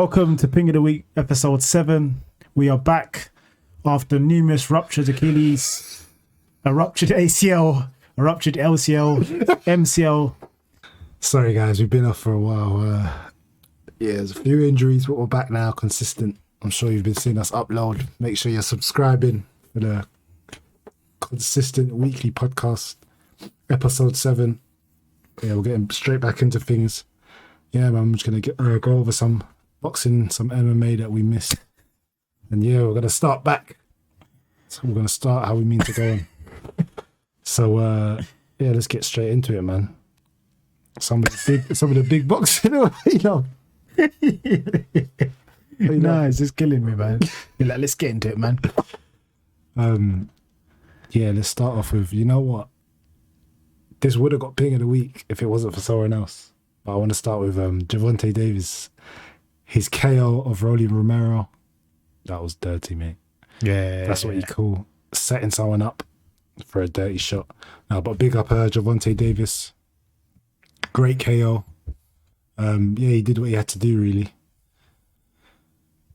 Welcome to Ping of the Week, episode 7. We are back after numerous ruptured Achilles, a ruptured ACL, a ruptured LCL, MCL. Sorry guys, we've been off for a while. There's a few injuries, but we're back now, consistent. I'm sure you've been seeing us upload. Make sure you're subscribing for the consistent weekly podcast. Episode 7. Yeah, we're getting straight back into things. Yeah, man, I'm just going to go over some boxing, some MMA that we missed. And yeah, we're going to start back. So we're going to start how we mean to go on. So, yeah, let's get straight into it, man. Some of the big boxing, you know. No, it's just killing me, man. You're like, let's get into it, man. Yeah, let's start off with, you know what? This would have got Ping of the Week if it wasn't for someone else. But I want to start with Gervonta Davis. His KO of Rolly Romero. That was dirty, mate. Yeah. That's what you call setting someone up for a dirty shot. No, but big up Gervonta Davis. Great KO. Yeah, he did what he had to do, really.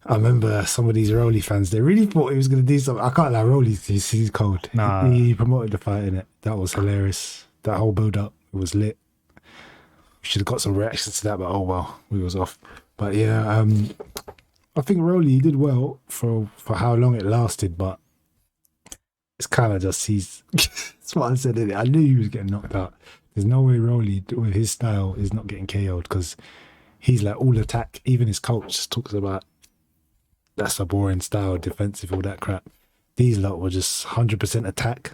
I remember some of these Rolly fans, they really thought he was going to do something. I can't lie, Rolly, he's cold. Nah. He promoted the fight, innit? That was hilarious. That whole build-up, it was lit. We should have got some reactions to that, but oh well, we was off. But yeah, I think Rolly, he did well for how long it lasted, but it's kind of just, that's what I said, innit? I knew he was getting knocked out. There's no way Rolly, with his style, is not getting KO'd, because he's like all attack. Even his coach just talks about that's a boring style, defensive, all that crap. These lot were just 100% attack.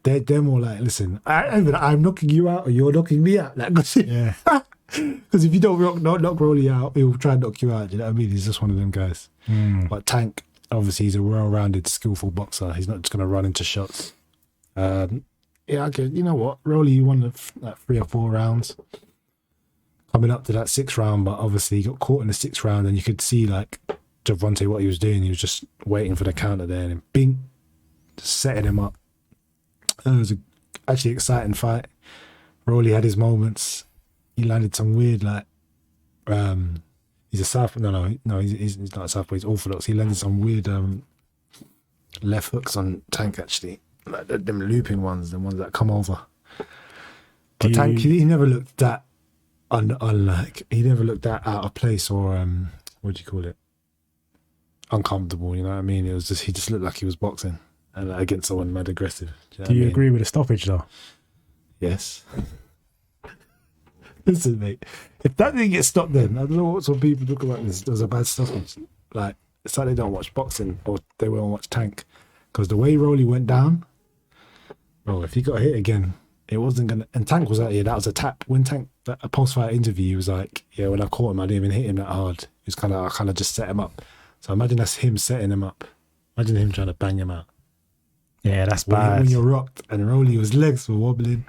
They're more like, listen, I'm knocking you out or you're knocking me out. Like, Yeah. Because if you don't knock Rolly out, he'll try and knock you out. You know what I mean? He's just one of them guys. But Tank, obviously, he's a well-rounded, skillful boxer. He's not just going to run into shots. Yeah, okay. You know what? Rolly won like 3 or 4 rounds. Coming up to that 6th round, but obviously he got caught in the 6th round, and you could see like Gervonta what he was doing. He was just waiting for the counter there, and then bing, just setting him up. It was actually exciting fight. Rolly had his moments. He landed some weird he's a southpaw. No, he's not a southpaw. He's orthodox. He landed some weird left hooks on Tank, actually, like them looping ones, the ones that come over. But Tank, he never looked that he never looked that out of place or what do you call it? Uncomfortable. You know what I mean? It was just, he just looked like he was boxing and against someone mad aggressive. Do you agree with the stoppage, though? Yes. Listen, mate, if that didn't get stopped then, I don't know what some people talk about this. There was a bad stoppage. Like, it's like they don't watch boxing or they won't watch Tank. Because the way Rolly went down, bro, if he got hit again, it wasn't going to... And Tank was like, yeah, that was a tap. When Tank, a post-fight interview, he was like, yeah, when I caught him, I didn't even hit him that hard. It was I kind of just set him up. So imagine that's him setting him up. Imagine him trying to bang him out. Yeah, that's bad. When you're rocked and Rolly, his legs were wobbling.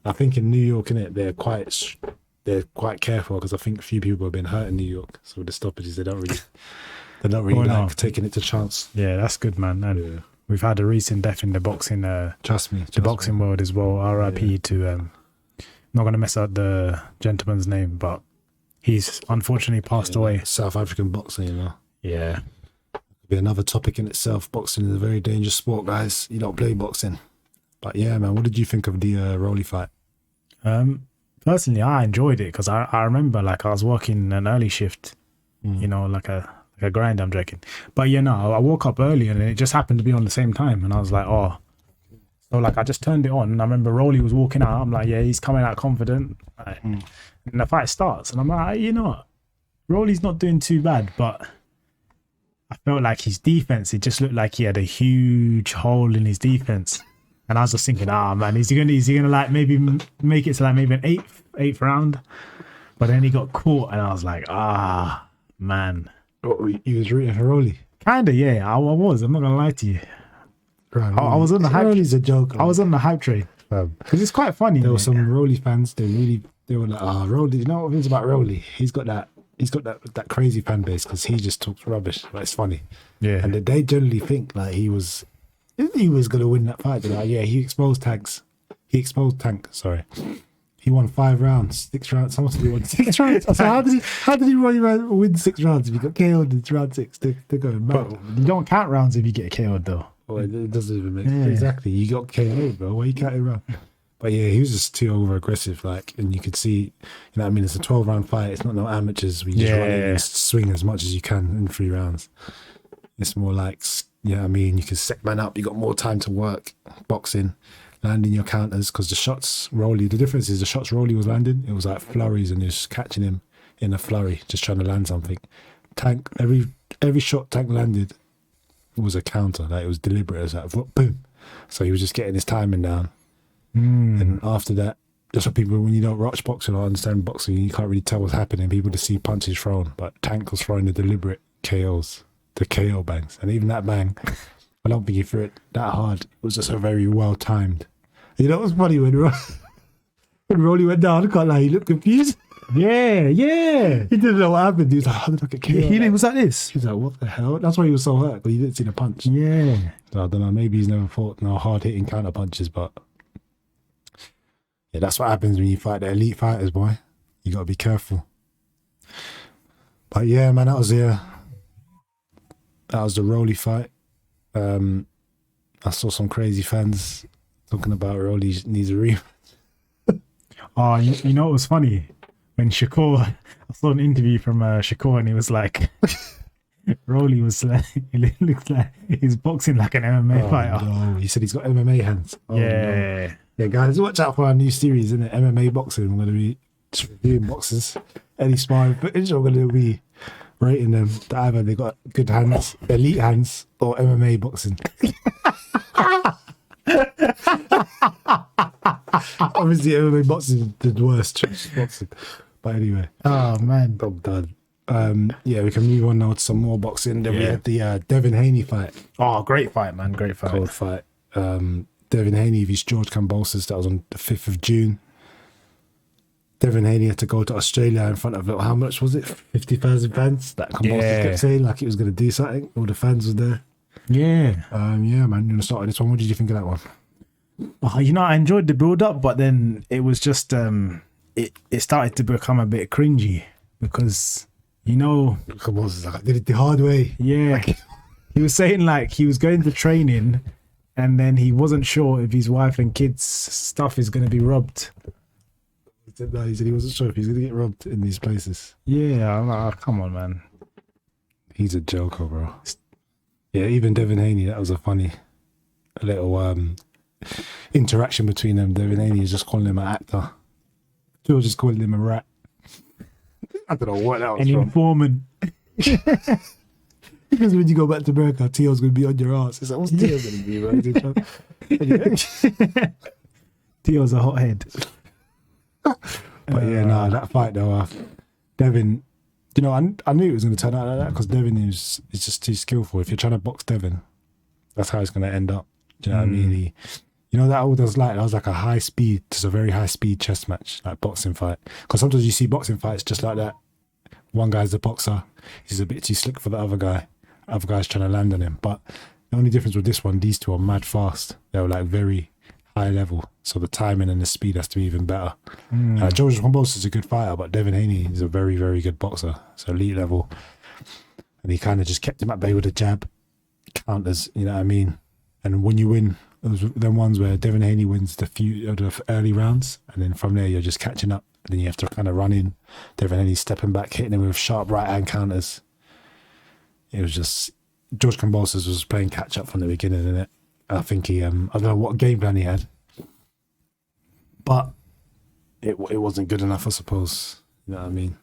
I think in New York, innit, they're quite careful, because I think a few people have been hurt in New York. So with the stoppages, they're not really taking it to chance. Yeah, that's good, man. And we've had a recent death in the boxing, trust me, boxing world as well. R.I.P. to not going to mess up the gentleman's name, but he's unfortunately passed away. South African boxing, you know. Yeah. Be another topic in itself. Boxing is a very dangerous sport, guys. You don't play boxing. But yeah, man, what did you think of the Rolly fight? Personally, I enjoyed it because I remember like I was working an early shift, you know, like a grind, I'm joking. But you know, I woke up early and it just happened to be on the same time, and I was like, oh. So like I just turned it on, and I remember Rolly was walking out. I'm like, yeah, he's coming out confident. And the fight starts, and I'm like, you know what? Rolly's not doing too bad, but I felt like his defense, it just looked like he had a huge hole in his defense. And I was just thinking, man, is he gonna like maybe make it to like maybe an eighth round? But then he got caught, and I was like, man. He was rooting for Rolly. Kinda, yeah. I was. I'm not gonna lie to you. Right, I was on the hype. Rolly's a joke. I was on the hype train because it's quite funny. There were some Rolly fans. They were like, Rolly. You know what things about Rolly? He's got that crazy fan base because he just talks rubbish. But it's funny. Yeah. And they generally think like he was going to win that fight. They're like, yeah, he exposed Tank. Sorry. He won 5 rounds, 6 rounds. Someone said he won 6 rounds. I said, how did he win 6 rounds if he got KO'd in round 6? They're going mad. But you don't count rounds if you get KO'd though. Well, it doesn't even make sense. Exactly. You got KO'd, bro. Why you counting around? But yeah, he was just too over aggressive. Like, and you could see, you know what I mean? It's a 12-round fight. It's not no amateurs. We just run in and swing as much as you can in 3 rounds. It's more like, you know what I mean? You can set man up. You got more time to work. Boxing, landing your counters, because the shots Rolly. The difference is the shots Rolly was landing. It was like flurries, and just catching him in a flurry, just trying to land something. Tank, every shot Tank landed was a counter. Like, it was deliberate. It was like boom. So he was just getting his timing down. And after that, just for people, when you don't watch boxing or understand boxing, you can't really tell what's happening. People just see punches thrown, but Tank was throwing the deliberate KOs, the KO bangs, and even that bang, I don't think he threw it that hard. It was just a very well timed. You know what's funny when Rolly went down? I can't lie, he looked confused. Yeah. He didn't know what happened. He was like, "How did I get KO?" He was like this. He was like, "What the hell?" That's why he was so hurt, because he didn't see the punch. Yeah. So I don't know. Maybe he's never fought no hard hitting counter punches, but. Yeah, that's what happens when you fight the elite fighters, boy. You got to be careful. But yeah, man, that was the Rolly fight. I saw some crazy fans talking about Rolly needs a rematch. Oh, you know what was funny? When Shakur, I saw an interview from Shakur, and he was like, Rolly was like, he looks like he's boxing like an MMA fighter. No. He said he's got MMA hands. Oh, yeah. No. Yeah, guys, watch out for our new series, innit? MMA boxing. We're going to be reviewing boxers. Any sparring footage, we're going to be rating them. Either they got good hands, elite hands, or MMA boxing. Obviously, MMA boxing is the worst trash boxing. But anyway. Oh, man. I'm done. Yeah, we can move on now to some more boxing. Then we had the Devin Haney fight. Oh, great fight, man. Great fight. Cold fight. Devin Haney vs George Kambosos. That was on the 5th of June. Devin Haney had to go to Australia in front of, how much was it? 50,000 fans. That Kambosos kept saying like it was going to do something. All the fans were there. Yeah. Yeah, man. You want to start with this one? What did you think of that one? Oh, you know, I enjoyed the build up, but then it was just it started to become a bit cringy because, you know, Kambosos like, I did it the hard way. Yeah. He was saying like he was going to training, and then he wasn't sure if his wife and kids' stuff is going to be robbed. No, he said he wasn't sure if he's going to get robbed in these places. Yeah, I'm like, oh, come on, man. He's a joker, bro. Yeah, even Devin Haney, that was a funny little interaction between them. Devin Haney is just calling him an actor. Joe just calling him a rat. I don't know what that was from. An informant. Because when you go back to America, Tio's going to be on your ass. It's like, what's Tio going to be, bro? Tio's a hothead. But yeah, no, that fight though, Devin, you know, I knew it was going to turn out like that because Devin is just too skillful. If you're trying to box Devin, that's how it's going to end up. Do you know what I mean? You know, that was like a high speed, just a very high speed chess match, like boxing fight. Because sometimes you see boxing fights just like that. One guy's the boxer, he's a bit too slick for the other guy. Other guy's trying to land on him. But the only difference with this one, these two are mad fast. They were like very high level, so the timing and the speed has to be even better. George Kambosos is a good fighter, but Devin Haney is a very, very good boxer, so elite level. And he kind of just kept him at bay with a jab, counters, you know what I mean? And when you win, those them ones where Devin Haney wins the early rounds, and then from there you're just catching up, and then you have to kind of run in. Devin Haney stepping back, hitting him with sharp right hand counters. It was just, George Kambosos was playing catch up from the beginning, innit? I think he, I don't know what game plan he had, but it wasn't good enough, I suppose. You know what I mean?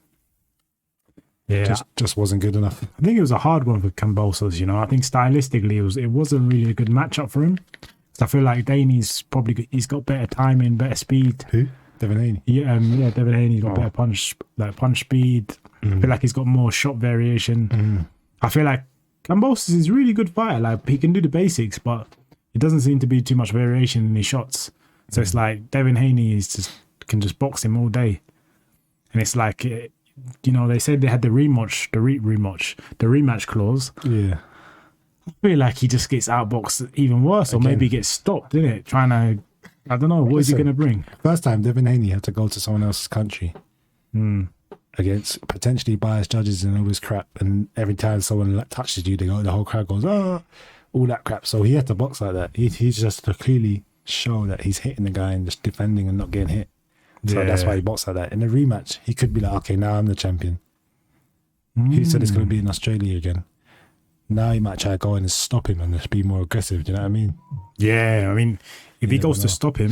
Yeah, just wasn't good enough. I think it was a hard one for Kambosos. You know, I think stylistically it wasn't really a good matchup for him. So I feel like Daney's he's got better timing, better speed. Who? Devin Haney. Yeah, Devin Haney's got better punch speed. I feel like he's got more shot variation. I feel like Kambosos is a really good fighter. Like, he can do the basics, but it doesn't seem to be too much variation in his shots. So it's like Devin Haney can just box him all day, and it's like, you know, they said they had the rematch clause. Yeah, I feel like he just gets outboxed even worse, or maybe gets stopped, innit? Trying to I don't know. What is he going to bring? First time, Devin Haney had to go to someone else's country against potentially biased judges and all this crap. And every time someone touches you, the whole crowd goes, oh, all that crap. So he had to box like that. He's just to clearly show that he's hitting the guy and just defending and not getting hit. So that's why he boxed like that. In a rematch, he could be like, okay, now I'm the champion. He said it's going to be in Australia again. Now he might try to go in and stop him and just be more aggressive. Do you know what I mean? Yeah, I mean, if he goes to stop him,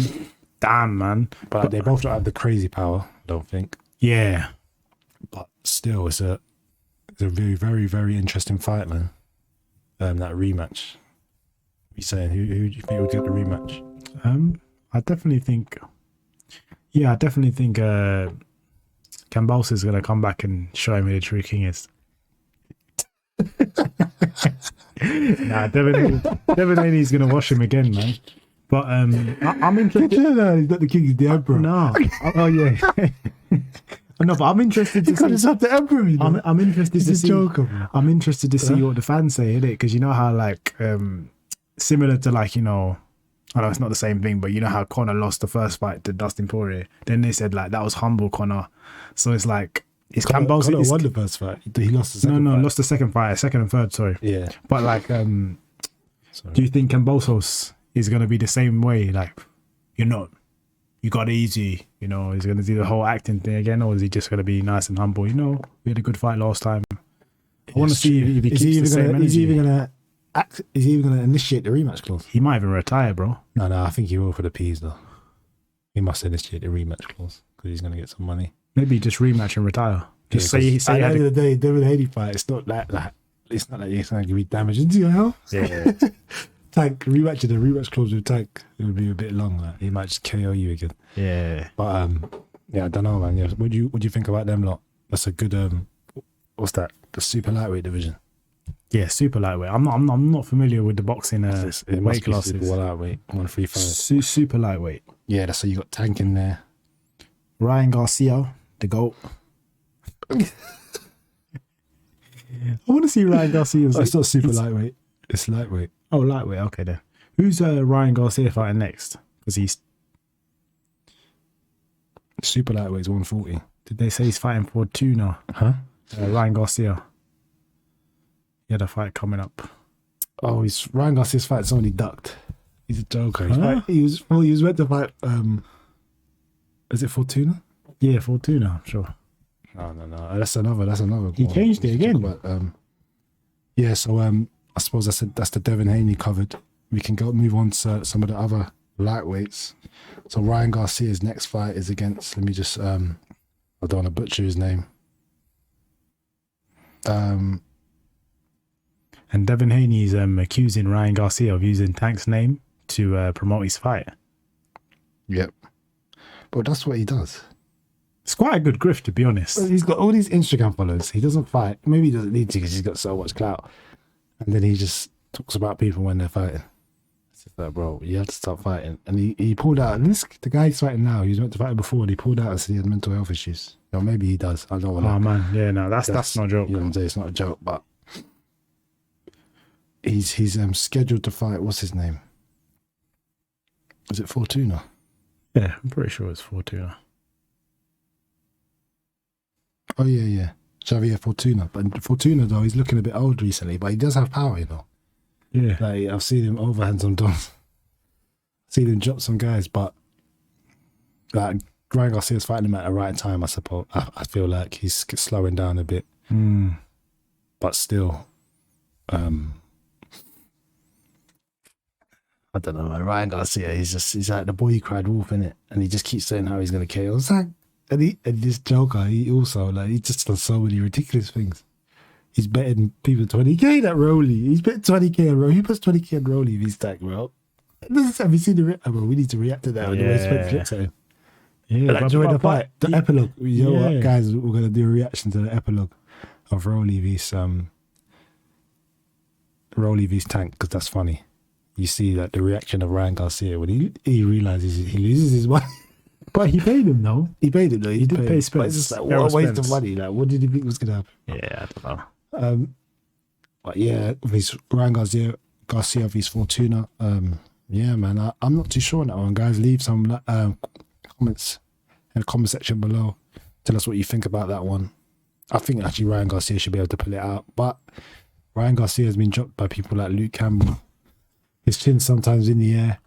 damn, man. But they both don't have the crazy power, I don't think. Yeah. But still, it's a very, very, very interesting fight, man. That rematch. You saying who do you think would get the rematch? I definitely think Kambosos is gonna come back and show him who the true king is. Nah, Devin Haney's gonna wash him again, man. But I'm interested. No, he's not the king, he's the emperor. No. Oh yeah. No, but I'm interested to see. It's not the emperor. You know? I'm interested to see. Joker, I'm interested to see what the fans say, innit? Because you know how like similar to like, you know, I know it's not the same thing, but you know how Conor lost the first fight to Dustin Poirier. Then they said like that was humble Conor. So it's like Kambosos Conor won the first fight. He lost the second. No, lost the second fight, second and third. Sorry. Yeah. But like, do you think Kambosos is gonna be the same way? Like, you're not. You got it easy, you know. He's gonna do the whole acting thing again, or is he just gonna be nice and humble? You know, we had a good fight last time. I want to see if he keeps the same energy. Is he even gonna act? Is he even gonna initiate the rematch clause? He might even retire, bro. No, I think he will for the P's though. He must initiate the rematch clause because he's gonna get some money. Maybe just rematch and retire. Just say. At the end of the day, Devin Haney fight. It's not like it's not like he's gonna give you damage into your health. Yeah. Tank rematching the rematch clause with Tank, it would be a bit long. Like, he might just KO you again. Yeah. But yeah, I don't know, man. Yeah, what do you think about them lot? That's a good what's that? The super lightweight division. Yeah, super lightweight. I'm not familiar with the boxing weight classes. Super lightweight, 135. Super lightweight. Yeah, that's so you got Tank in there. Ryan Garcia, the GOAT. I want to see Ryan Garcia. It's not super lightweight. It's lightweight. Oh, lightweight. Okay, then. Who's Ryan Garcia fighting next? Because he's super lightweight is 140. Did they say he's fighting for tuna? Huh? Ryan Garcia. He had a fight coming up. Oh, Ryan Garcia's fight. Somebody ducked. He's a joker. Huh? He was meant to fight. Is it Fortuna? Yeah, Fortuna. I'm sure. No. That's another. He changed it again. But yeah. So I suppose that's the Devin Haney covered. We can move on to some of the other lightweights. So Ryan Garcia's next fight is against. Let me just. I don't want to butcher his name. And Devin Haney's accusing Ryan Garcia of using Tank's name to promote his fight. Yep. But that's what he does. It's quite a good grift, to be honest. He's got all these Instagram followers. He doesn't fight. Maybe he doesn't need to because he's got so much clout. And then he just talks about people when they're fighting. It's just like, bro, you have to stop fighting. And he pulled out. And the guy he's fighting now, he was meant to fight before, and he pulled out and said he had mental health issues. Or maybe he does. I don't know. Oh, man. Yeah, no, that's not a joke. You know what I'm saying? It's not a joke, but he's scheduled to fight. What's his name? Is it Fortuna? Yeah, I'm pretty sure it's Fortuna. Oh, yeah. Javier Fortuna. But Fortuna, though, he's looking a bit old recently, but he does have power, you know. Yeah. Like, I've seen him overhand some dons. Seen him drop some guys, but like Ryan Garcia's fighting him at the right time, I suppose. I feel like he's slowing down a bit. But still, I don't know, man. Ryan Garcia, he's like the boy who cried wolf, innit? And he just keeps saying how he's going to KO. It's like, and this joker, he also, like, he just does so many ridiculous things. He's betting people 20k that Rolly. He's betting 20k on Rolly. He puts 20k on Rolly if he's stacked, bro. Have you seen the bro, we need to react to that. The way Spence looks at him. Yeah, like, during the fight, the epilogue. You know what, guys? We're going to do a reaction to the epilogue of Rolly vs. Tank, because that's funny. You see that the reaction of Ryan Garcia when he realizes he loses his money. But he paid him, though. He paid him, though. He did pay Spence. But it's just like, what a waste of money. Like, what did he think was going to happen? Yeah, I don't know. But yeah, Ryan Garcia vs Fortuna. Yeah, man. I'm not too sure on that one, guys. Leave some comments in the comment section below. Tell us what you think about that one. I think actually Ryan Garcia should be able to pull it out, but Ryan Garcia has been dropped by people like Luke Campbell. His chin's sometimes in the air.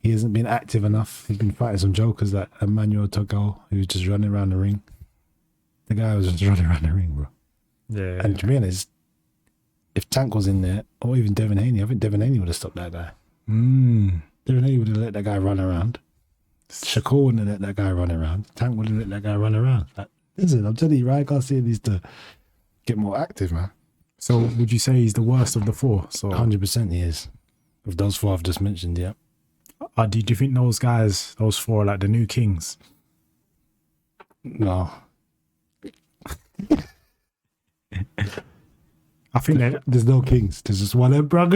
He hasn't been active enough. He's been fighting some jokers like Emmanuel Togo, who was just running around the ring. The guy was just running around the ring, bro. Yeah. And to be honest, if Tank was in there, or even Devin Haney, I think Devin Haney would have stopped that guy. Devin Haney would have let that guy run around. Shakur wouldn't have let that guy run around. Tank would have let that guy run around. Like, listen, I'm telling you, Ryan Garcia needs to get more active, man. So would you say he's the worst of the four? So 100% he is. Of those four I've just mentioned, yeah. do you think those guys, those four, are like the new kings? No. I think that There's no kings. There's just one emperor.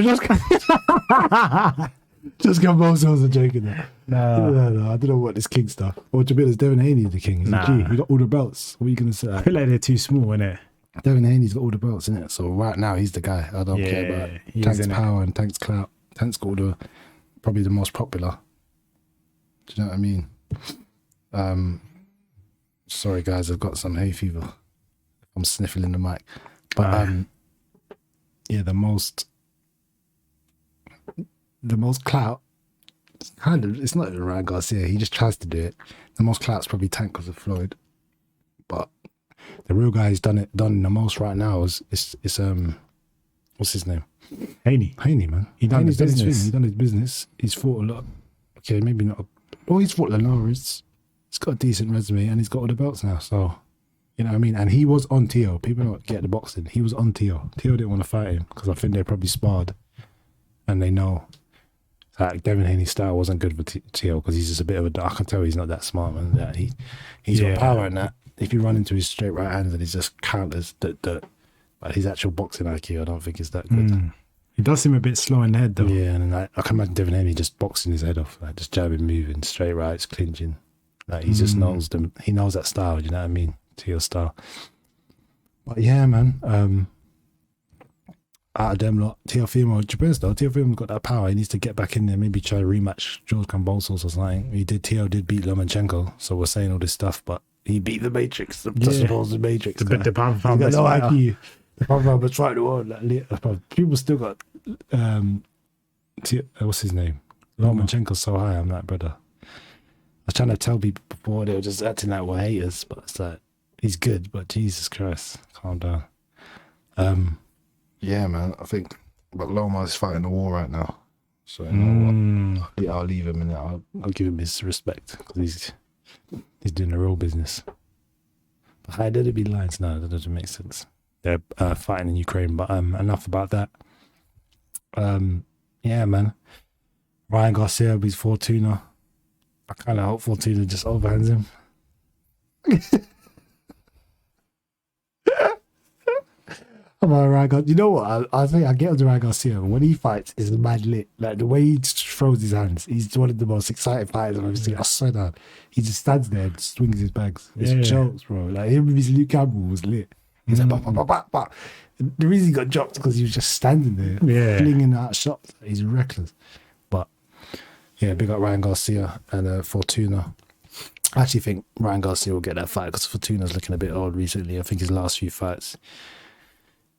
Just Kambosos are joking there. No, I don't know what this king stuff. Or to be honest, Devin Haney is the king. He's the G. He got all the belts. What are you going to say? I feel like they're too small, innit? Devin Haney's got all the belts, innit? So right now, he's the guy. I don't care about Tank's power and Tank's clout. Tank's got all the, probably the most popular. Do you know what I mean? Sorry, guys, I've got some hay fever. I'm sniffling in the mic. But yeah, the most clout, kind of, it's not even Ryan Garcia. He just tries to do it. The most clout's probably Tank because of Floyd. But the real guy who's done the most right now is what's his name? Haney, man. Haney's done his thing. He done his business. He's fought a lot. Okay, maybe not. He's fought Linares. He's got a decent resume and he's got all the belts now. So, you know what I mean? And he was on Tio. People don't get the boxing. He was on Tio. Tio didn't want to fight him because I think they probably sparred and they know that Devin Haney's style wasn't good for Tio because he's just a bit of a, I can tell he's not that smart, man. That he's got power in that. If you run into his straight right hands and he's just counters but his actual boxing IQ, I don't think is that good. He does seem a bit slow in the head though. Yeah, and I can imagine Devin Haney just boxing his head off, like just jabbing, moving, straight rights, clinching. Like he just knows them. He knows that style. You know what I mean? To your style. But yeah, man. Out of them lot, Teofimo, Japan's though. Teofimo's got that power. He needs to get back in there. Maybe try to rematch George Kambosos or something. Teo did beat Lomachenko, so we're saying all this stuff, but he beat the Matrix. The supposed Matrix. The pound He's got no IQ. The pound but try the world. Like, people still got what's his name? Lomachenko's so high. I'm like, brother. I was trying to tell people before, they were just acting like we're haters, but it's like he's good, but Jesus Christ, calm down. Yeah, man, I think, but Loma's fighting the war right now, so you know what? Yeah, I'll leave him and I'll give him his respect because he's doing the real business. But how did it be lines? No, that doesn't make sense. They're fighting in Ukraine, but enough about that. Yeah, man. Ryan Garcia beats Fortuna. I kind of hope Fortuna just overhands him. You know what? I think I get on Ryan Garcia. When he fights, it's mad lit. Like the way he just throws his hands, he's one of the most exciting fighters I've ever seen. I swear down. He just stands there and swings his bags. It's jokes, bro. Like him with his Luke Campbell was lit. He's like, bah, bah, bah, bah. The reason he got dropped because he was just standing there, flinging out shots. He's reckless. But yeah, big up Ryan Garcia and Fortuna. I actually think Ryan Garcia will get that fight because Fortuna's looking a bit old recently. I think his last few fights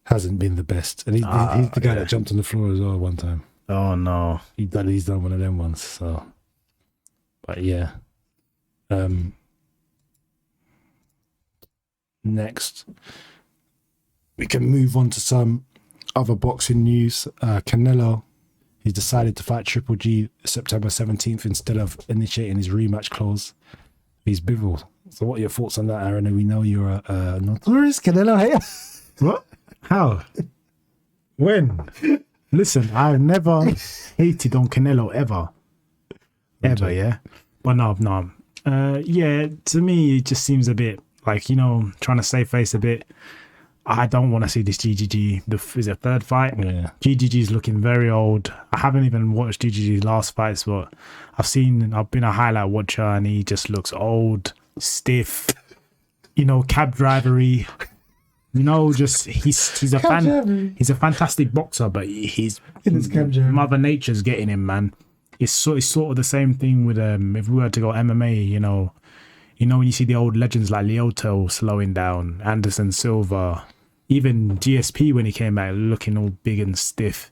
hasn't been the best. And he's the guy that jumped on the floor as well one time. Oh, no. He's done one of them ones. So, but yeah. Next, we can move on to some other boxing news. Canelo, he's decided to fight Triple G September 17th instead of initiating his rematch clause. He's Bivol. So what are your thoughts on that, Aaron? We know you're a notorious Canelo hater. What? How? When? Listen, I've never hated on Canelo ever. Ever, yeah? But no. Yeah, to me, it just seems a bit like, you know, trying to save face a bit. I don't want to see this GGG. Is it third fight? Yeah. GGG's looking very old. I haven't even watched GGG's last fights, but I've been a highlight watcher and he just looks old, stiff, you know, cab drivery. You know, just he's a fantastic boxer, but he's Mother Nature's getting him, man. it's sort of the same thing with if we were to go MMA, when you see the old legends like Lyoto slowing down, Anderson Silva, even GSP when he came back looking all big and stiff.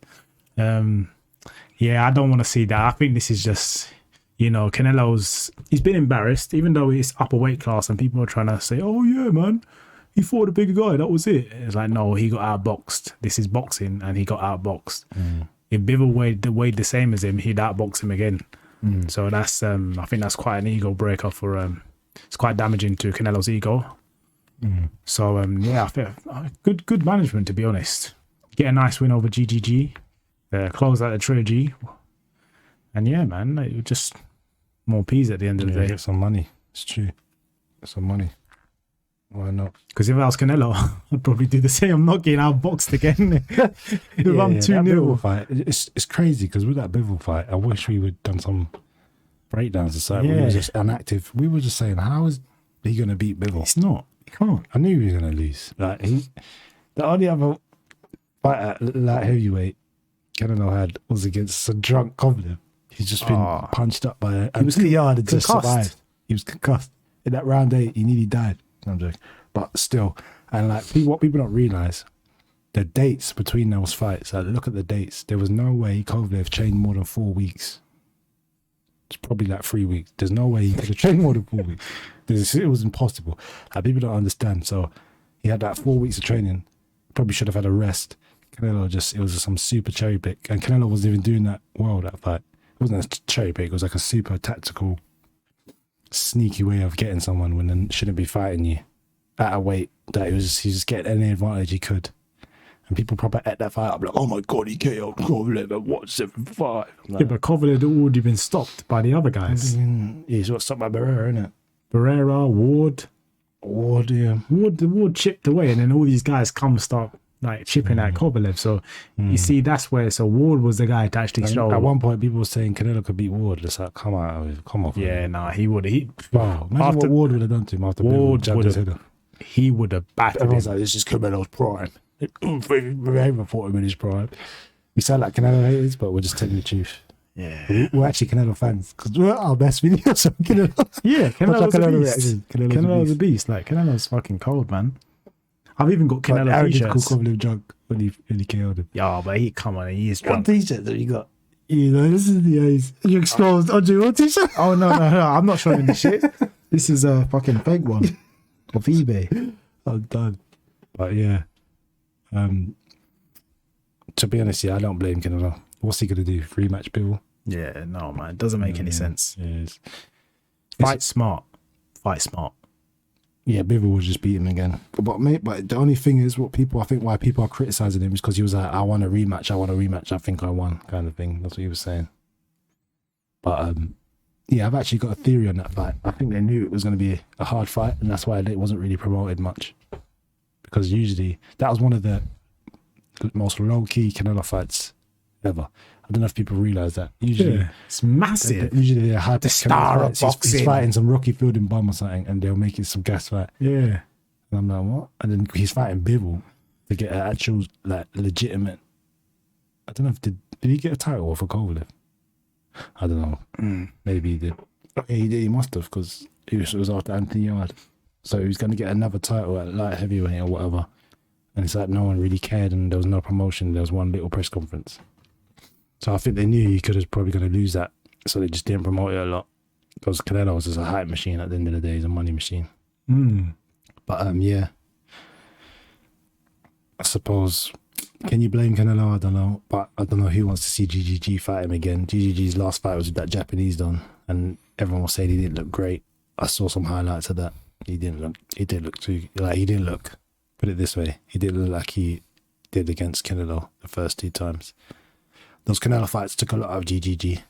I don't want to see that. I think this is just, he's been embarrassed, even though it's upper weight class and people are trying to say, oh yeah, man, he fought a bigger guy, that was it. It's like, no, he got outboxed. This is boxing and he got outboxed. If Bivol weighed the same as him, he'd outbox him again. So that's, I think that's quite an ego breaker for, it's quite damaging to Canelo's ego. So, I feel good management, to be honest. Get a nice win over GGG. Close out the trilogy, and man, it was just more peas at the end of the day. Get some money. It's true. Get some money. Why not? Because if I was Canelo, I'd probably do the same. I'm not getting outboxed again. If I'm 2-0 fight, it's crazy. Because with that Bivol fight, I wish we would done some breakdowns. Aside, we were just inactive. We were just saying, how is he going to beat Bivol? It's not. He can't. I knew he was going to lose. Like the only other fight at light heavyweight Canelo had was against a drunk Kovalev. He's just been punched up by it. He was yarde and just survived. He was concussed. In that round 8, he nearly died. No, I'm joking. But still, and like what people don't realise, the dates between those fights, like look at the dates. There was no way Kovalev trained more than 4 weeks. It's probably like 3 weeks. There's no way he could have trained more than 4 weeks. It was impossible. Like, people don't understand. So he had that 4 weeks of training. Probably should have had a rest. Canelo it was some super cherry pick. And Canelo wasn't even doing that well, that fight. It wasn't a cherry pick. It was like a super tactical, sneaky way of getting someone when they shouldn't be fighting you at a weight that he's just getting any advantage he could. And people probably ate that fight up like, oh my God, he KO'd Kovalev at what, 7-5? Like, but Kovalev had already been stopped by the other guys. He's got stopped by Barrera, isn't it? Barrera, Ward, yeah. Ward chipped away, and then all these guys start like chipping at Kovalev. So you see, that's where Ward was the guy to actually show. At one point, people were saying Canelo could beat Ward. It's like, come on. Yeah, nah, he would. Wow, imagine what Ward would have done to him after Ward would have. He would have battered him. Everyone's like, this is Canelo's prime. We fought him in his prime. We sound like Canelo haters, but we're just telling the truth. Yeah, we're actually Canelo fans because we're our best videos of Canelo. Yeah, Canelo's a beast. Canelo's a beast. Like, Canelo's fucking cold, man. I've even got Canelo t-shirts. Kovalev drunk when he KO'd him. Yeah, but he is drunk. What t-shirt have you got? This is the A's. You exposed Andre what t-shirt? Oh no, I'm not showing the shit. This is a fucking fake one off eBay. I'm done. But yeah, to be honest, I don't blame Canelo. What's he gonna do? Rematch Bivol? Yeah, no, man, it doesn't make any sense. Yeah, Fight smart. Yeah, Bivol will just beat him again. But the only thing is, why people are criticizing him is because he was like, I want a rematch. I think I won, kind of thing. That's what he was saying. But I've actually got a theory on that fight. I think they knew it was going to be a hard fight, and that's why it wasn't really promoted much. Because usually that was one of the most low-key Canelo fights ever. I don't know if people realise that. Usually, it's massive. Usually they're hard to star of boxing. He's fighting some Rocky Fielding bum or something, and they'll make it some gas fight. Yeah. And I'm like, what? And then he's fighting Bivol to get an actual, like, legitimate. I don't know if did he get a title for Kovalev? I don't know. Maybe he did. Yeah, he did. He must have, because it was after Anthony Yarde. So he was going to get another title at light heavyweight or whatever. And it's like no one really cared, and there was no promotion. There was one little press conference. So I think they knew he was probably going to lose that. So they just didn't promote it a lot. Because Canelo was just a hype machine at the end of the day. He's a money machine. But yeah. I suppose, can you blame Canelo? I don't know. But I don't know who wants to see GGG fight him again. GGG's last fight was with that Japanese don. And everyone was saying he didn't look great. I saw some highlights of that. He didn't look, put it this way, he didn't look like he did against Canelo the first 2 times. Those Canelo fights took a lot out of GGG.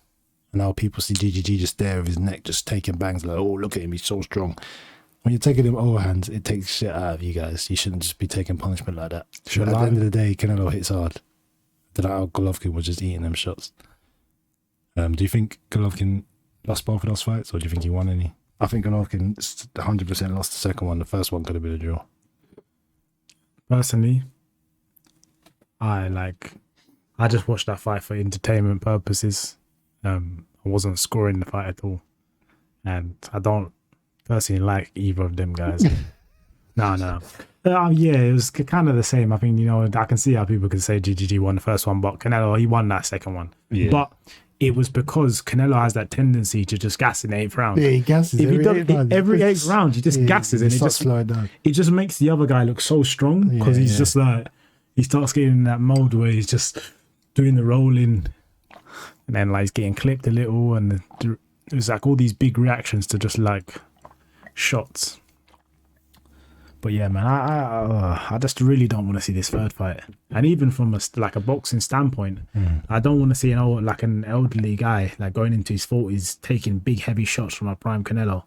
And now people see GGG just there with his neck just taking bangs like, oh, look at him, he's so strong. When you're taking him overhands, it takes shit out of you guys. You shouldn't just be taking punishment like that. At the end of the day, Canelo hits hard. I don't know how Golovkin was just eating them shots. Do you think Golovkin lost both of those fights, or do you think he won any? I think Golovkin 100% lost the second one. The first one could have been a draw. Personally, I just watched that fight for entertainment purposes. I wasn't scoring the fight at all, and I don't personally like either of them guys. No. Yeah, it was kind of the same. I think, I can see how people can say GGG won the first one, but Canelo, he won that second one. Yeah. But it was because Canelo has that tendency to just gas in the 8th round. Yeah, he gasses every 8th round. He just gasses, and it just makes the other guy look so strong, because he's just like, he starts getting in that mode where he's just doing the rolling, and then like he's getting clipped a little, and there's like all these big reactions to just like shots. But yeah, man, I just really don't want to see this third fight. And even from a boxing standpoint, I don't want to see an elderly guy like going into his 40s taking big heavy shots from a prime Canelo.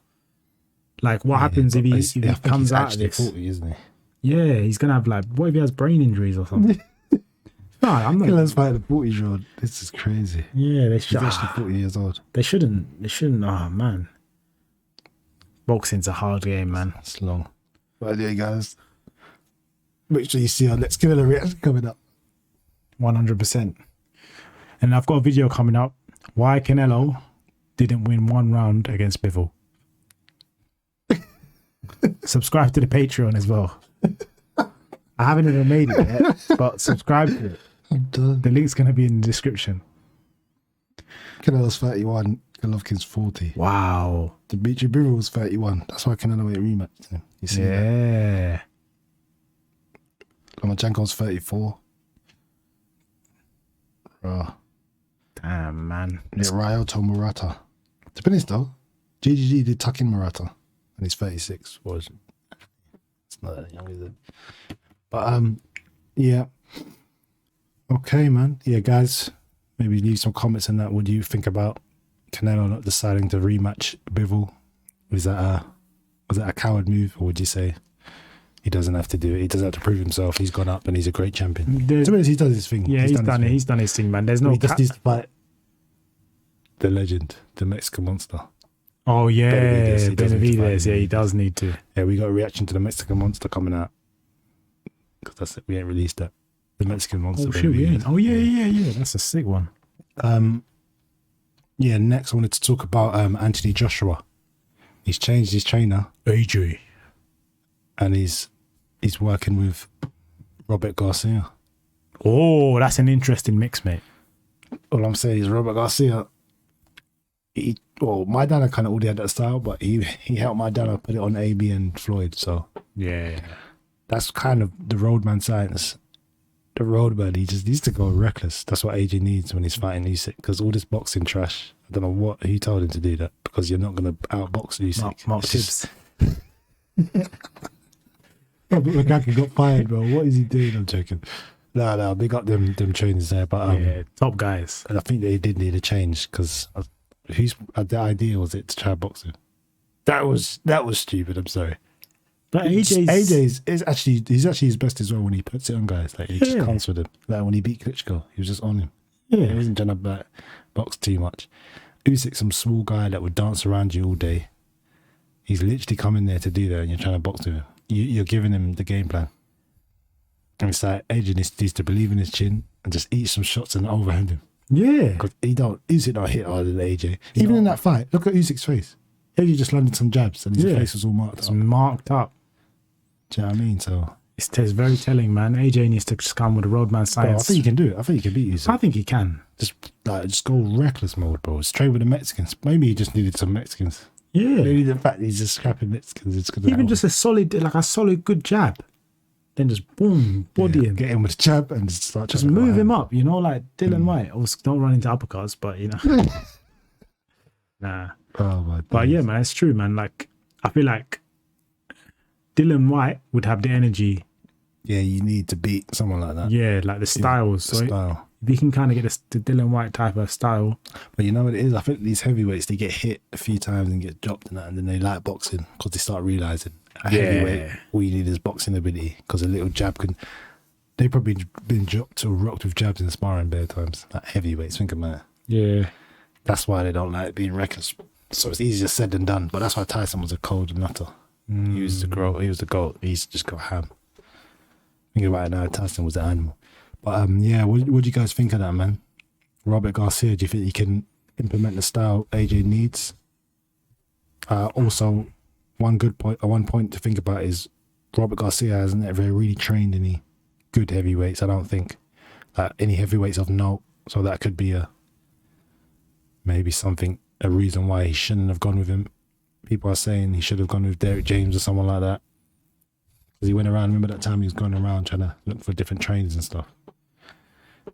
Like, what happens if he comes out of this? 40, isn't he? Yeah, he's gonna have what if he has brain injuries or something? No, I'm not. Let's fight the 40-year-old. This is crazy. Yeah, he's actually 40 years old. They shouldn't. Oh man, boxing's a hard game, man. It's long. But yeah, guys, make sure you see our Let's Give It a Reaction coming up. 100%. And I've got a video coming up. Why Canelo didn't win one round against Bivol. Subscribe to the Patreon as well. I haven't even made it yet, but subscribe to it. I'm done. The link's going to be in the description. Canelo's 31, Golovkin's 40. Wow. Dimitri Bivol's 31. That's why Canelo ain't rematched him. You see that? Lomachenko's 34. Damn, man. Yeah, Ryoto Murata. To be honest though, GGG did tuck in Murata, and he's 36. It's not that young, is it? But yeah. Okay, man. Yeah, guys. Maybe leave some comments on that. What do you think about Canelo not deciding to rematch Bivol? Was that a coward move, or would you say he doesn't have to do it? He doesn't have to prove himself. He's gone up and he's a great champion. To be honest, he does his thing. Yeah, he's done it. He's done his thing, man. There's no. He just needs to fight the legend, the Mexican monster. Oh yeah, Benavidez. Yeah, he does need to. Yeah, we got a reaction to the Mexican monster coming out, because that's it. We ain't released that. The Mexican monster. Oh shit, we ain't. Oh yeah. That's a sick one. Yeah. Next, I wanted to talk about Anthony Joshua. He's changed his trainer, AJ, and he's working with Robert Garcia. Oh, that's an interesting mix, mate. All I'm saying is Robert Garcia. My dad kind of already had that style, but he helped my dad put it on AB and Floyd. So yeah, that's kind of the roadman science. The roadman, he just needs to go reckless. That's what AJ needs when he's fighting Usyk, because all this boxing trash. I don't know he told him to do that, because you're not going to outbox Usyk. Mark Tibbs. McGregor got fired, bro. What is he doing? I'm joking. No, big up them trainers there, but top guys. And I think they did need a change, because the idea was it to try boxing. That was stupid. I'm sorry. But AJ's is actually his best as well when he puts it on guys. Like, he just comes with it. Like when he beat Klitschko, he was just on him. Yeah, he wasn't trying to box too much. Usyk's some small guy that would dance around you all day. He's literally coming there to do that, and you're trying to box with him. You're giving him the game plan. And it's like AJ needs to believe in his chin and just eat some shots and overhand him. Yeah, because Usyk don't hit harder than AJ. Even in that fight, look at Usyk's face. AJ just landed some jabs, and his face was all marked up. Do you know what I mean? So it's very telling, man. AJ needs to just come with a roadman science. Bro, I think he can do it. I think he can beat Usyk. I think he can. Just go reckless mode, bro. Just trade with the Mexicans. Maybe he just needed some Mexicans. Yeah. Maybe the fact he's just scrapping Mexicans. It's gonna even just a solid good jab. Then just boom, body him. Get him with a jab and just start. Just move him up, like Dylan White. Also, don't run into uppercuts, but nah. Oh my. But yeah, man, it's true, man. Like, I feel like Dylan White would have the energy. Yeah, you need to beat someone like that. Yeah, like the styles. Style. If you can kind of get the Dylan White type of style. But you know what it is? I think these heavyweights, they get hit a few times and get dropped and that, and then they like boxing because they start realising heavyweight, all you need is boxing ability, because a little jab can. They've probably been dropped or rocked with jabs in sparring bare times. Like heavyweights, think about it. Yeah. That's why they don't like being reckless. So it's easier said than done. But that's why Tyson was a cold nutter. He was the GOAT. He's just got ham. Thinking about it now, Tyson was the animal. But yeah, what do you guys think of that, man? Robert Garcia, do you think implement the style AJ needs. Also, one point to think about is Robert Garcia hasn't ever really trained any good heavyweights. I don't think any heavyweights of note. So that could be a reason why he shouldn't have gone with him. People are saying he should have gone with Derek James or someone like that. Because he went around, remember that time he was going around trying to look for different trainers and stuff.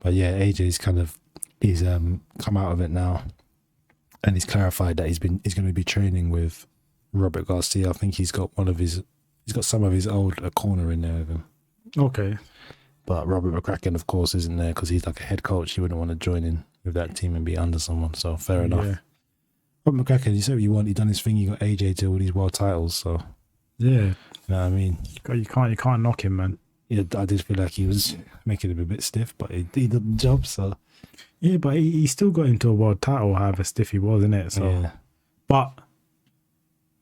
But yeah, AJ's he's come out of it now. And he's clarified that he's going to be training with Robert Garcia. I think he's got some of his old corner in there with him. Okay. But Robert McCracken, of course, isn't there because he's like a head coach. He wouldn't want to join in with that team and be under someone. So fair enough. Yeah. Robert McCracken, you said what you want. He done his thing. He got AJ to all these world titles. So yeah, you know what I mean. You can't knock him, man. Yeah, I did feel like he was making him a bit stiff, but he did the job. So yeah, but he still got into a world title, however stiff he was, innit? So, yeah. But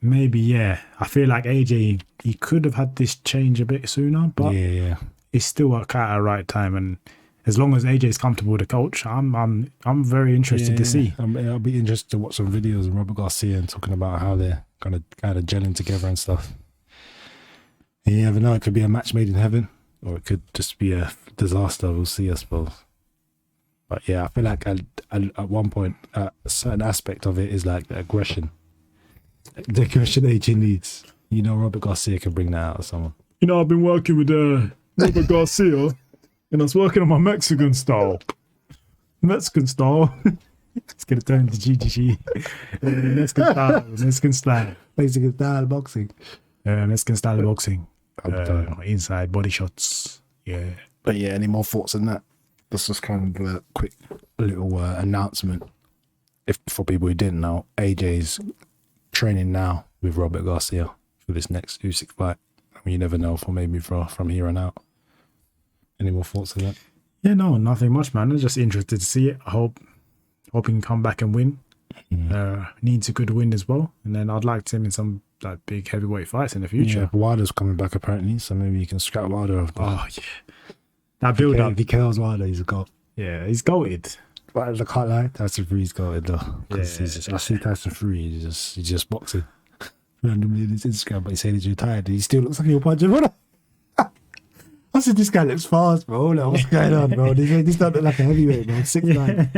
maybe I feel like AJ he could have had this change a bit sooner, but yeah. It's still at the right time, and as long as AJ is comfortable with the coach, I'm very interested to see. I'll be interested to watch some videos of Robert Garcia and talking about how they're kind of gelling together and stuff. You never know; it could be a match made in heaven, or it could just be a disaster. We'll see, I suppose. But yeah, I feel like at one point, a certain aspect of it is like the aggression AJ needs. You know, Robert Garcia can bring that out of someone. You know, I've been working with Robert Garcia, and I was working on my Mexican style. Let's get it turn to GGG. Mexican style. Mexican style boxing. Mexican style boxing. Inside body shots. Yeah. But yeah, any more thoughts on that? That's just kind of a quick little announcement. For people who didn't know, AJ's training now with Robert Garcia for this next Usyk fight. You never know from here on out. Any more thoughts on that? Yeah, no, nothing much, man. I'm just interested to see it. I hope he can come back and win. Needs a good win as well. And then I'd like to see him in some big heavyweight fights in the future. Yeah, Wilder's coming back apparently, so maybe you can scrap Wilder off. Oh, yeah. That build up. If he kills Wilder, he's a goat. Yeah, he's goated. But I can't lie, Tyson Fury's goated though. Yeah. I see Tyson Fury, he's just boxing. Randomly in his Instagram, but he said he's retired. He still looks like he'll punch him. I said, this guy looks fast, bro. Like, what's going on, bro? This don't look like a heavyweight, man. 6'9".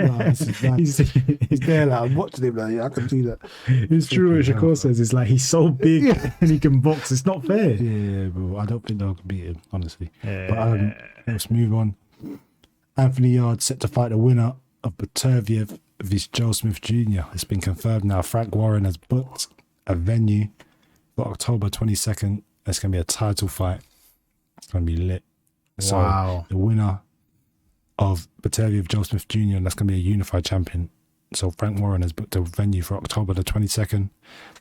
No, he's there, like, I'm watching him, like, I can see that. It's true what Shakur says. It's like, he's so big and he can box. It's not fair. Yeah, bro. I don't think they'll beat him, honestly. Yeah. But let's move on. Anthony Yarde set to fight the winner of Beterbiev vs. Joe Smith Jr. It's been confirmed now. Frank Warren has booked a venue for October 22nd. It's going to be a title fight. It's going to be lit. Wow. So the winner of Beterbiev, Joe Smith Jr., and that's going to be a unified champion. So Frank Warren has booked a venue for October the 22nd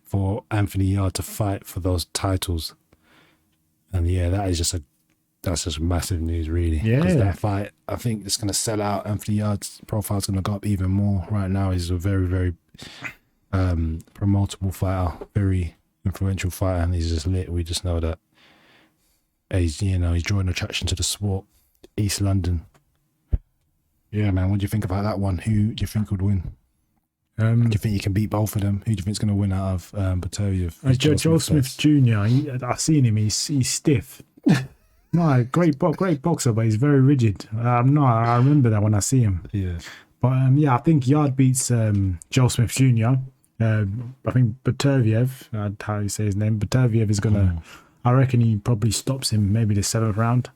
for Anthony Yarde to fight for those titles. And yeah, that's just massive news, really. Yeah. Because that fight, I think it's going to sell out. Anthony Yarde's profile is going to go up even more. Right now, he's a very, very promotable fighter, very influential fighter, and he's just lit. We just know that he's drawing attraction to the sport. East London. Yeah, man. What do you think about that one? Who do you think would win? Do you think you can beat both of them? Who do you think is going to win out of Beterbiev? Joe Smith Jr. I've seen him. He's stiff. No, great boxer, but he's very rigid. I remember that when I see him. Yeah. But I think Yarde beats Joe Smith Jr. I think Beterbiev, how you say his name, Beterbiev is gonna. I reckon he probably stops him maybe the 7th round,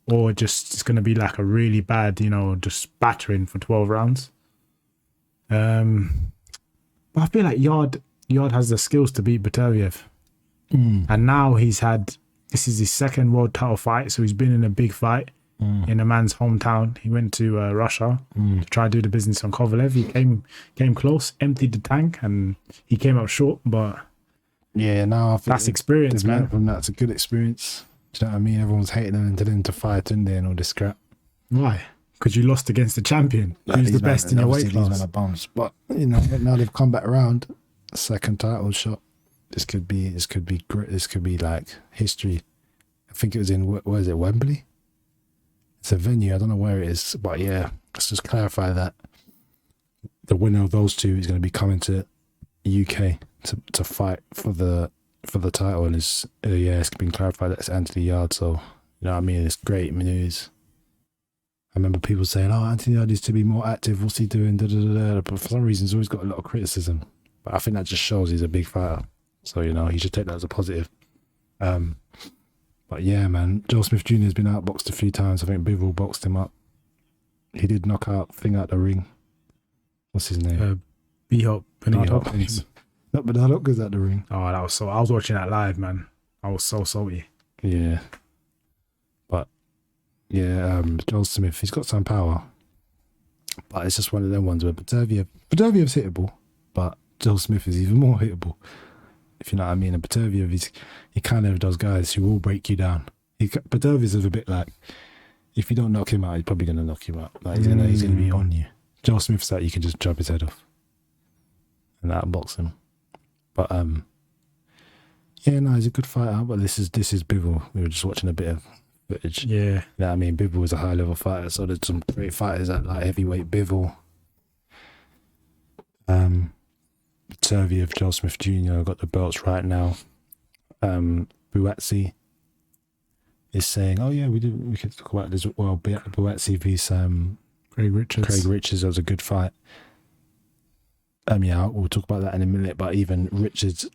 or just it's gonna be like a really bad, just battering for 12 rounds. But I feel like Yarde has the skills to beat Beterbiev, and now this is his 2nd world title fight, so he's been in a big fight in a man's hometown. He went to Russia to try to do the business on Kovalev. He came close, emptied the tank, and he came up short. But yeah, no, I think that's experience, man. From that, it's a good experience. Do you know what I mean? Everyone's hating him and telling him to fight in there and all this crap. Why? Because you lost against the champion. Who's the best in your weight class? These men are bums. But now they've come back around. 2nd title shot. This could be great. This could be like history. I think it was in, where is it, Wembley? It's a venue. I don't know where it is, but yeah, let's just clarify that. the winner of those two is going to be coming to UK to fight for the title, and it's been clarified that it's Anthony Yarde. So you know what I mean, it's great news. I remember people saying, "Oh, Anthony Yarde needs to be more active. What's he doing?" Da, da, da, da. But for some reason, he's always got a lot of criticism. But I think that just shows he's a big fighter. So you know, he should take that as a positive. But yeah, man, Joe Smith Jr. has been outboxed a few times. I think Bivol boxed him up. He did knock out the ring. What's his name? Bernard Hopkins. Not Bernard Hopkins at the ring. Oh, that was so. I was watching that live, man. I was so salty. Yeah. But yeah, Joel Smith, he's got some power. But it's just one of them ones where Potaviev's hittable, but Joel Smith is even more hittable. If you know what I mean. And Potaviev, he kind of does guys who will break you down. Potaviev is a bit like, if you don't knock him out, he's probably going to knock you out. Like he's gonna be on you. Joel Smith's like, you can just chop his head off and outbox him. But yeah, no, he's a good fighter. But this is Bivol. We were just watching a bit of footage. Yeah, you know what I mean. Bivol is a high level fighter, so there's some great fighters at like heavyweight. Bivol, Potaviev, Joel Smith Jr. got the belts right now. Buatsi is saying, "Oh yeah, we could talk about this." Well, Buatsi vs Craig Richards. That was a good fight. Yeah, we'll talk about that in a minute. But even Richards,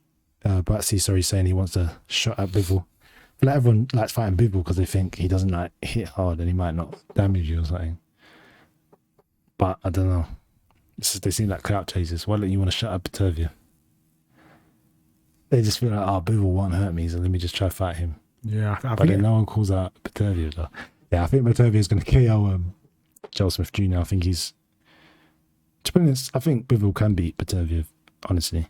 Buatsi, saying he wants a shot at Bivol. Like everyone likes fighting Bivol because they think he doesn't like hit hard and he might not damage you or something. But I don't know. They seem like clout chasers. Why don't you want to shut up Potaviev? They just feel like, oh, Bivol won't hurt me, so let me just try to fight him. Yeah, but then no one calls out Potaviev though. Yeah, I think Potaviev is going to KO Joel Smith Jr. I think to be honest, I think Bivol can beat Potaviev, honestly.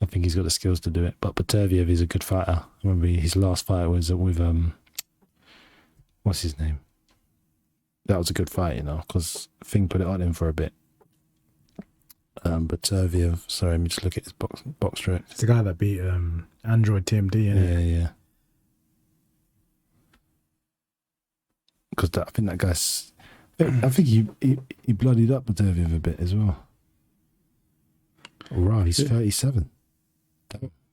I think he's got the skills to do it. But Potaviev is a good fighter. I remember his last fight was with, what's his name? That was a good fight, you know, because Thing put it on him for a bit. Potaviev, sorry, let me just look at his box stretch. It's the guy that beat Android TMD, isn't it? Yeah. Because I think that guy's... I think he bloodied up Potaviev a bit as well. Oh, wow, he's 37.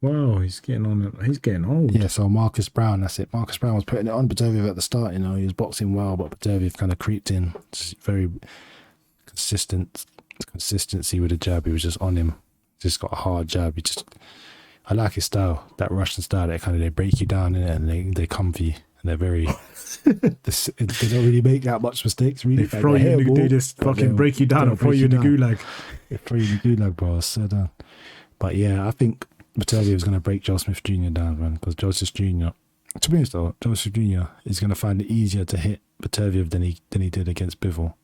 Wow, he's getting on. He's getting old. Yeah, so Marcus Brown, that's it. Marcus Brown was putting it on Potaviev at the start, you know. He was boxing well, but Potaviev kind of creeped in. Just very consistency with the jab. He was just on him. Just got a hard jab. I like his style, that Russian style. They break you down in it and they come for you. And they're very... they don't really make that much mistakes, really. They throw you in the... They just fucking break you down and throw you in the gulag. They throw you in the gulag, bro. So done. But yeah, I think Potaviev is going to break Joel Smith Jr. down, man. Because Joel Smith Jr., to be honest though, Joel Smith Jr. is going to find it easier to hit Potaviev than he did against Bivol.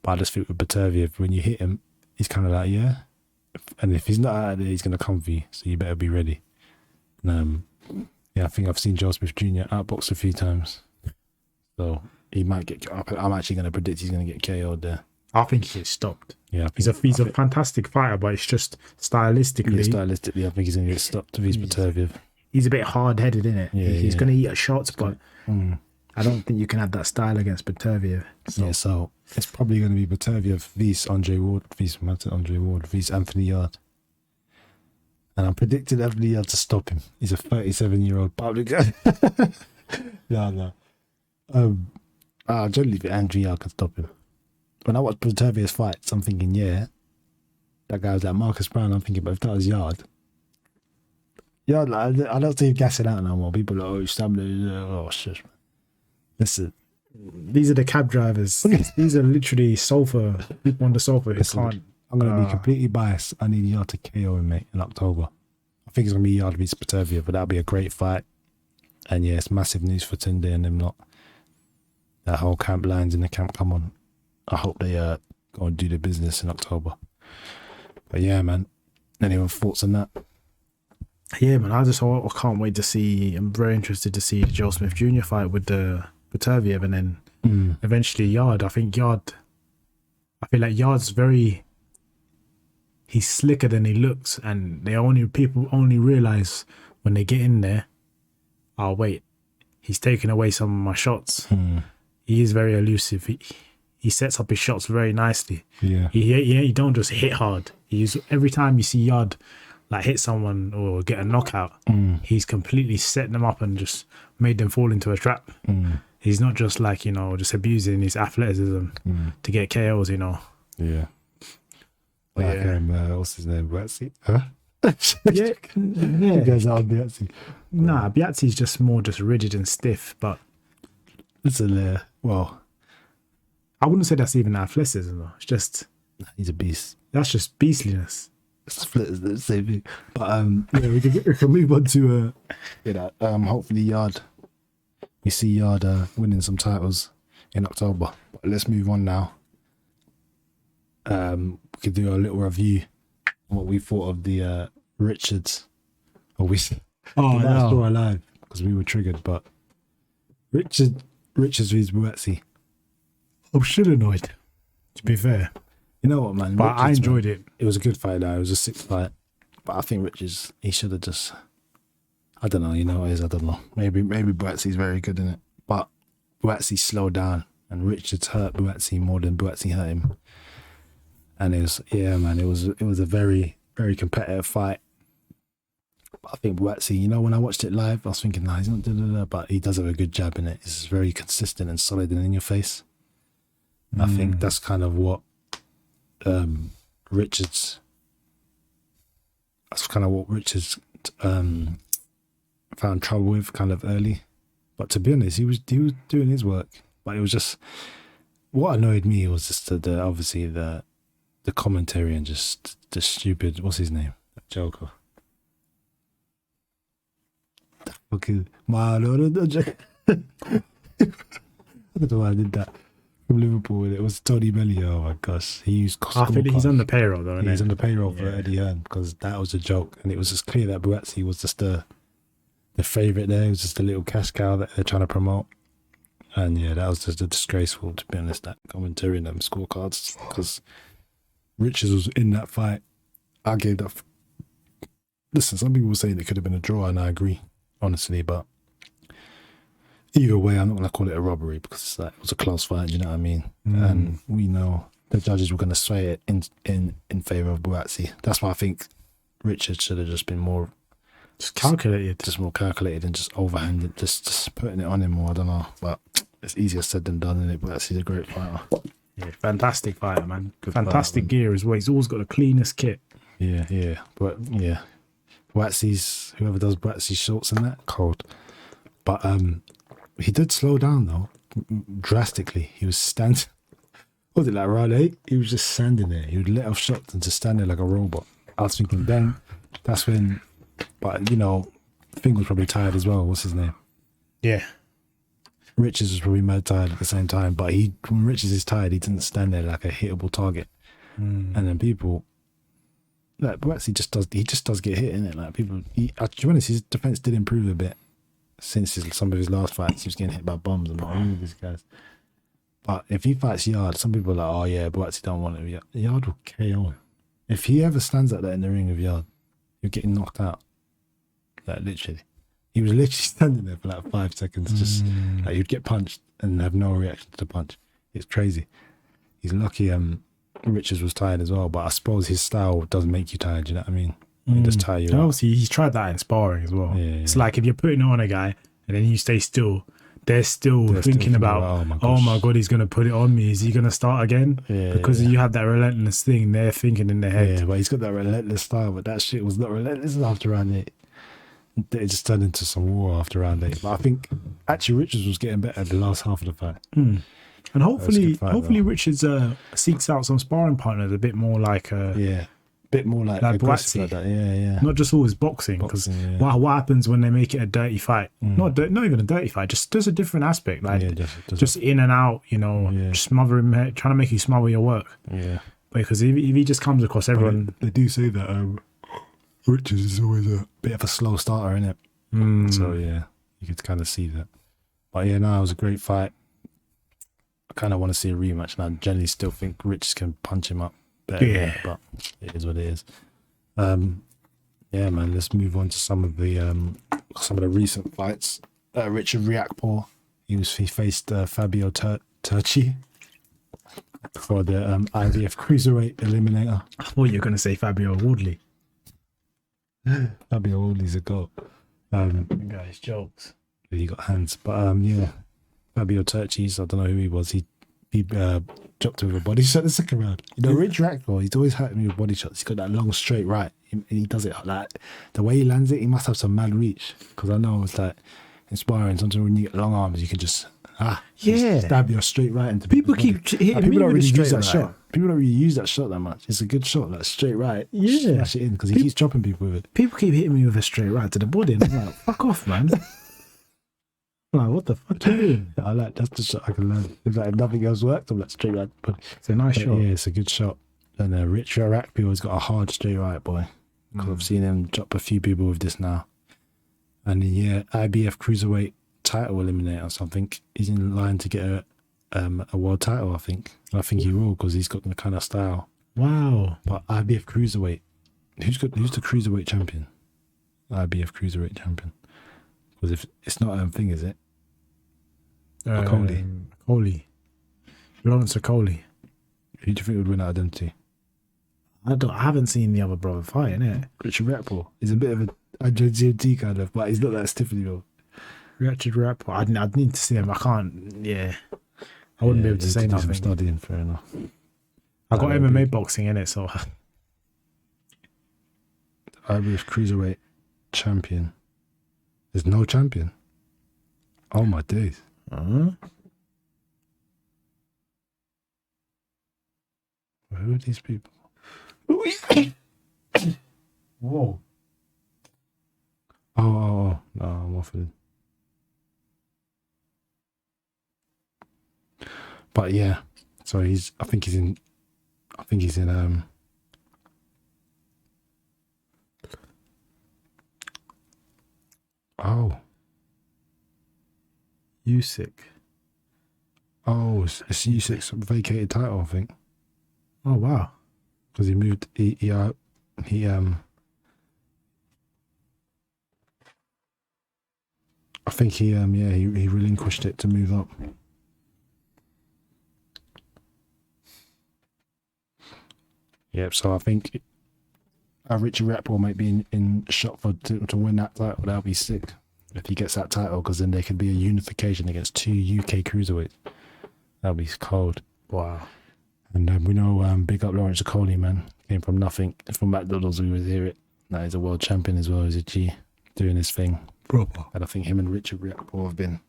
But I just think with Potaviev, when you hit him, he's kind of like, yeah. And if he's not out of there, he's going to come for you. So you better be ready. Yeah, I think I've seen Joel Smith Jr. outboxed a few times. So he might get... I'm actually going to predict he's going to get KO'd there. I think he gets stopped. Yeah, he's a fantastic fighter, but it's just stylistically... Yeah, stylistically, I think he's going to get stopped if he's Potaviev. He's a bit hard-headed, isn't it? Yeah, he's going to eat at shots, but I don't think you can have that style against Potaviev. So it's probably going to be Potaviev vs Anthony Yarde. And I'm predicting Anthony Yarde to stop him. He's a 37-year-old public guy. No. I generally think Anthony Yarde can stop him. When I watch Potaviev's fights, I'm thinking, yeah, that guy was like Marcus Brown. I'm thinking, but if that was Yarde, like, I don't see him gassing out no more. People are like, oh, stabbed it. Oh, shit. Listen. These are the cab drivers. These are literally on the sofa. Listen, I'm going to be completely biased. I need Yarde to KO him, mate, in October. I think it's going to be Yarde vs Potaviev, but that'll be a great fight. And yeah, it's massive news for Tunde and them lot. That whole camp lines in the camp, come on. I hope they go and do their business in October. But yeah, man. Anyone thoughts on that? Yeah, man. I can't wait to see. I'm very interested to see Joel Smith Jr. fight with the Potaviev and then eventually Yarde. I feel like Yarde's he's slicker than he looks, and people only realize when they get in there, oh wait, he's taking away some of my shots. He is very elusive. he sets up his shots very nicely. Yeah. He don't just hit hard. Every time you see Yarde like hit someone or get a knockout, he's completely set them up and just made them fall into a trap. He's not just like, you know, just abusing his athleticism to get KOs, you know. Yeah. Like what's his name? Buatsi? Huh? Yeah. You guys are Buatsi. Nah, Buatsi's just more just rigid and stiff, but It's a well, I wouldn't say that's even athleticism though. It's just he's a beast. that's just beastliness. Split is the same thing. But yeah, we can move on to hopefully Yarde. We see Yarde winning some titles in October. But let's move on now. We could do a little review on what we thought of the Richards. Or we last saw live because we were triggered, but Richards vs Buatsi. I'm still annoyed, to be fair. You know what, man? But I enjoyed it. It was a good fight, though. It was a sick fight. But I think Richards, he should have just... I don't know, you know what it is? I don't know. Maybe Buatsi's very good in it. But Buatsi slowed down and Richards hurt Buatsi more than Buatsi hurt him. And it was, yeah, man, it was a very, very competitive fight. But I think Buatsi, you know, when I watched it live, I was thinking, nah, he's not da-da-da, but he does have a good jab in it. It's very consistent and solid and in your face. And I think that's kind of what Richards found trouble with kind of early. But to be honest, he was doing his work. But it was just, what annoyed me was just obviously the commentary and just the stupid, what's his name? That Joker. The fucking I don't know why I did that. From Liverpool, it was Tony Belly. Oh my gosh, he used. I feel he's on the payroll though. He's on the payroll for Eddie Hearn because that was a joke, and it was just clear that Buatsi was just the favourite there. It was just a little cash cow that they're trying to promote, and yeah, that was just a disgraceful, to be honest. That commentary and them scorecards, because Richards was in that fight. I gave that. Listen, some people were saying it could have been a draw, and I agree, honestly, but. Either way, I'm not going to call it a robbery because it was a close fight, you know what I mean? And we know the judges were going to sway it in favour of Buatsi. That's why I think Richard should have just been more... Just calculated. Just more calculated and just overhanded, just putting it on him more, I don't know. But it's easier said than done, isn't it? Buatsi's a great fighter. Yeah, fantastic fighter, man. Good fantastic fighter, gear as well. He's always got the cleanest kit. Yeah. But yeah, Buatsi's, whoever does Buatsi's shorts and that, cold. But... he did slow down though, drastically. He was standing. Was it like round 8? He was just standing there. He would let off shots and just stand there like a robot. I was thinking, then that's when. But you know, Fing was probably tired as well. What's his name? Yeah. Richards was probably mad tired at the same time. But when Richards is tired, he didn't stand there like a hittable target. And then people, like Buatsi just does get hit in it. Like people, to be honest, his defense did improve a bit. Since some of his last fights, he was getting hit by bombs and all these guys. But if he fights Yarde, some people are like, oh yeah, Buatsi don't want it. Yarde will KO him. If he ever stands like that in the ring with Yarde, you're getting knocked out. Like literally. He was literally standing there for like 5 seconds, just like you'd get punched and have no reaction to the punch. It's crazy. He's lucky Richards was tired as well, but I suppose his style doesn't make you tired, you know what I mean? It does tire you out. Obviously, he's tried that in sparring as well. Yeah. It's like if you're putting on a guy and then you stay still, they're still thinking about, oh my God, he's going to put it on me. Is he going to start again? Because you have that relentless thing, they're thinking in their head. Yeah, but he's got that relentless style, but that shit was not relentless after round 8. It just turned into some war after round 8. But I think actually Richards was getting better the last half of the fight. And hopefully Richards seeks out some sparring partners a bit more like... bit more like Buatsi. Like that. Yeah. Not just always boxing. Because what happens when they make it a dirty fight? Not even a dirty fight. Just there's a different aspect. Like just in and out. You know, just smother him, trying to make you smother your work. Yeah. Because if he just comes across everyone, they do say that Richards is always a bit of a slow starter, isn't it? So yeah, you could kind of see that. But yeah, no, it was a great fight. I kind of want to see a rematch, and I generally still think Richards can punch him up better, but it is what it is. Yeah, man. Let's move on to some of the recent fights. Richard Riakporhe, he faced Fabio Turchi. for the IBF Cruiserweight Eliminator. I thought you were going to say Fabio Wardley. Fabio Wardley's a goal. Guys, jokes. He got hands, but yeah, Fabio Turchis, I don't know who he was. He dropped him with a body shot in the second round. You know, Rich Rackmore, he's always hurting me with body shots. He's got that long straight right, and he does it like the way he lands it. He must have some mad reach, because I know it's like inspiring. Sometimes when you get long arms, you can just stab your straight right into People keep hitting people me don't with really straight use that right. shot. People don't really use that shot that much. It's a good shot, like straight right. Yeah. Smash it in, because he keeps chopping people with it. People keep hitting me with a straight right to the body, and I'm like, fuck off, man. I'm like, what the fuck are you doing? I like that's the shot I can learn. If like nothing else worked, I'm like straight right. But It's a nice shot. yeah, it's a good shot. And Rich Rackmore has got a hard straight right, boy. Because I've seen him drop a few people with this now. And yeah, IBF Cruiserweight title eliminator or something. He's in line to get a world title, I think. I think he will, because he's got the kind of style. Wow. But IBF Cruiserweight, who's the Cruiserweight champion? IBF Cruiserweight champion. Because if it's not a thing, is it? Coley. Lawrence Coley. Who do you think would win out of them two? I haven't seen the other brother fight, innit? Richard Rackmore. He's a bit of a GMT kind of, but he's not that stiff anymore. Richard Rapport. I'd need to see him. I can't. Yeah, I wouldn't be able to say nothing. Studying, fair enough. I got MMA boxing in it, so IBF Cruiserweight champion. There's no champion. Oh my days. Who are these people? Whoa. Oh, no, I'm off it. But yeah, so I think he's in Usyk. Oh, it's Usyk's vacated title, I think. Oh wow. Because he moved, I think he relinquished it to move up. Yep, so I think Richard Rackmore might be in shot to win that title. That'll be sick if he gets that title, because then there could be a unification against two UK cruiserweights. That'll be cold. Wow. And we know, big up Lawrence Coley, man. Came from nothing. From McDonald's, we would hear it. Now he's a world champion as well. He's a G, doing his thing. Proper. And I think him and Richard Rackmore have been,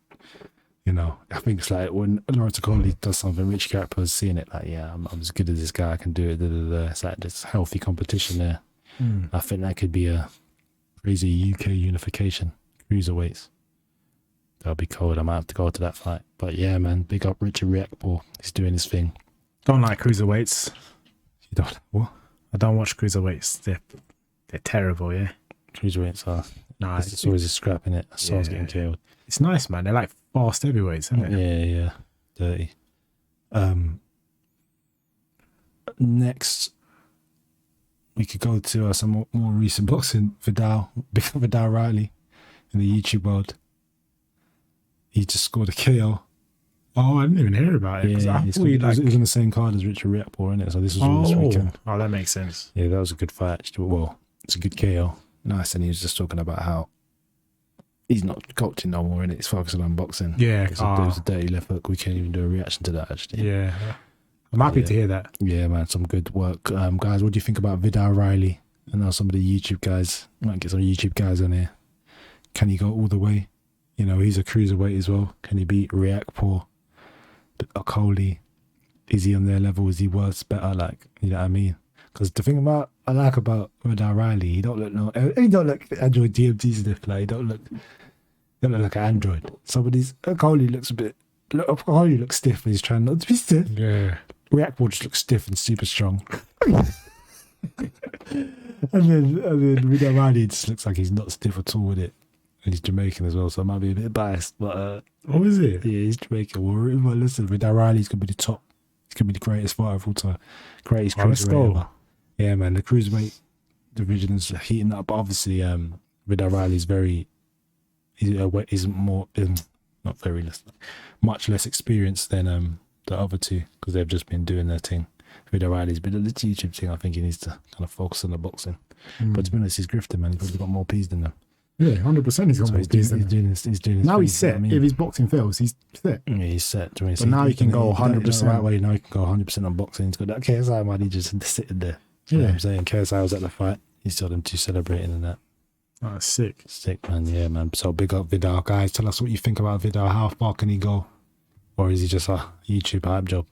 I think it's like when Lawrence Coley does something, Richard Rackmore's seeing it like, yeah, I'm as good as this guy, I can do it. It's like this healthy competition there. I think that could be a crazy UK unification, cruiserweights. That'll be cold. I might have to go to that fight. But yeah, man, big up Richard Rackmore. He's doing his thing. Don't like cruiserweights. You don't what? I don't watch cruiserweights. They're terrible, yeah. Cruiserweights are. Nah, it's always a scrap in it. Someone's getting killed. It's nice, man. They're like fast heavyweights, isn't it? Yeah. Dirty. Next, we could go to some more recent boxing. Vidal Riley in the YouTube world. He just scored a KO. Oh, I didn't even hear about it. Yeah, it was on the same card as Richard Rackmore, innit? So this was all this weekend. Oh, that makes sense. Yeah, that was a good fight, actually. Well, it's a good KO. Nice, and he was just talking about how he's not coaching no more, innit? He's focusing on boxing. Yeah. There was a dirty left hook. We can't even do a reaction to that, actually. Yeah. I'm happy to hear that. Yeah, man, some good work. Guys, what do you think about Vidal Riley? I know some of the YouTube guys. Might get some YouTube guys on here. Can he go all the way? He's a cruiserweight as well. Can he beat Rackmore? Coley? Is he on their level? Is he worse, better? Like, you know what I mean? Because the thing I like about Vidal Riley, he don't look Android DMT stiff. Like, he don't look like an Android. Somebody's Coley looks Coley looks stiff and he's trying not to be stiff. Yeah. Rackmore just looks stiff and super strong. and then Vidal Riley just looks like he's not stiff at all with it. And he's Jamaican as well, so I might be a bit biased. But what is it? Yeah, he's Jamaican. Well, listen, Vidal Riley's gonna be the top. He's gonna be the greatest fighter of all time. Greatest cruiserweight ever. Yeah, man, the cruiserweight division is heating up. But obviously, Vidal Riley's much less experienced than the other two because they've just been doing their thing. Video Riley's been the YouTube thing. I think he needs to kind of focus on the boxing. But to be honest, he's grifting, man. He's probably got more P's than them. Yeah, 100%. He's got more P's than them. He's doing his now thing, he's set. I mean? If his boxing fails, he's set. Yeah, he's set. But now he can go 100%. Right way. Now he can go 100% on boxing. He's got that KSI man. He just sitting there. You know what I'm saying? KSI was at the fight. He saw them two celebrating and that. Oh, that's sick. Sick, man. Yeah, man. So big up Vidal, guys. Tell us what you think about Vidal. How far can he go? Or is he just a YouTube hype job?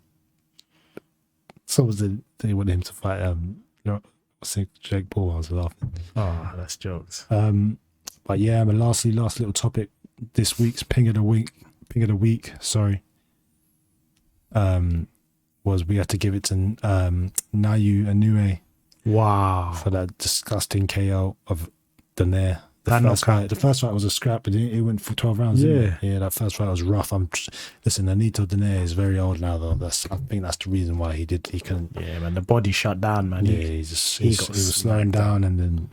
So was it they wanted him to fight Jake Paul? I was laughing. Oh, that's jokes. But yeah, but last little topic this week's ping of the week, sorry. Was we had to give it to Nayu Inoue. Wow. For that disgusting KO of Donaire. The first fight was a scrap, but it went for 12 rounds. Yeah. Yeah, that first fight was rough. Listen, Anito Donaire is very old now, though. I think that's the reason why he couldn't. Yeah, man, the body shut down, man. Yeah, he was slowing down, and then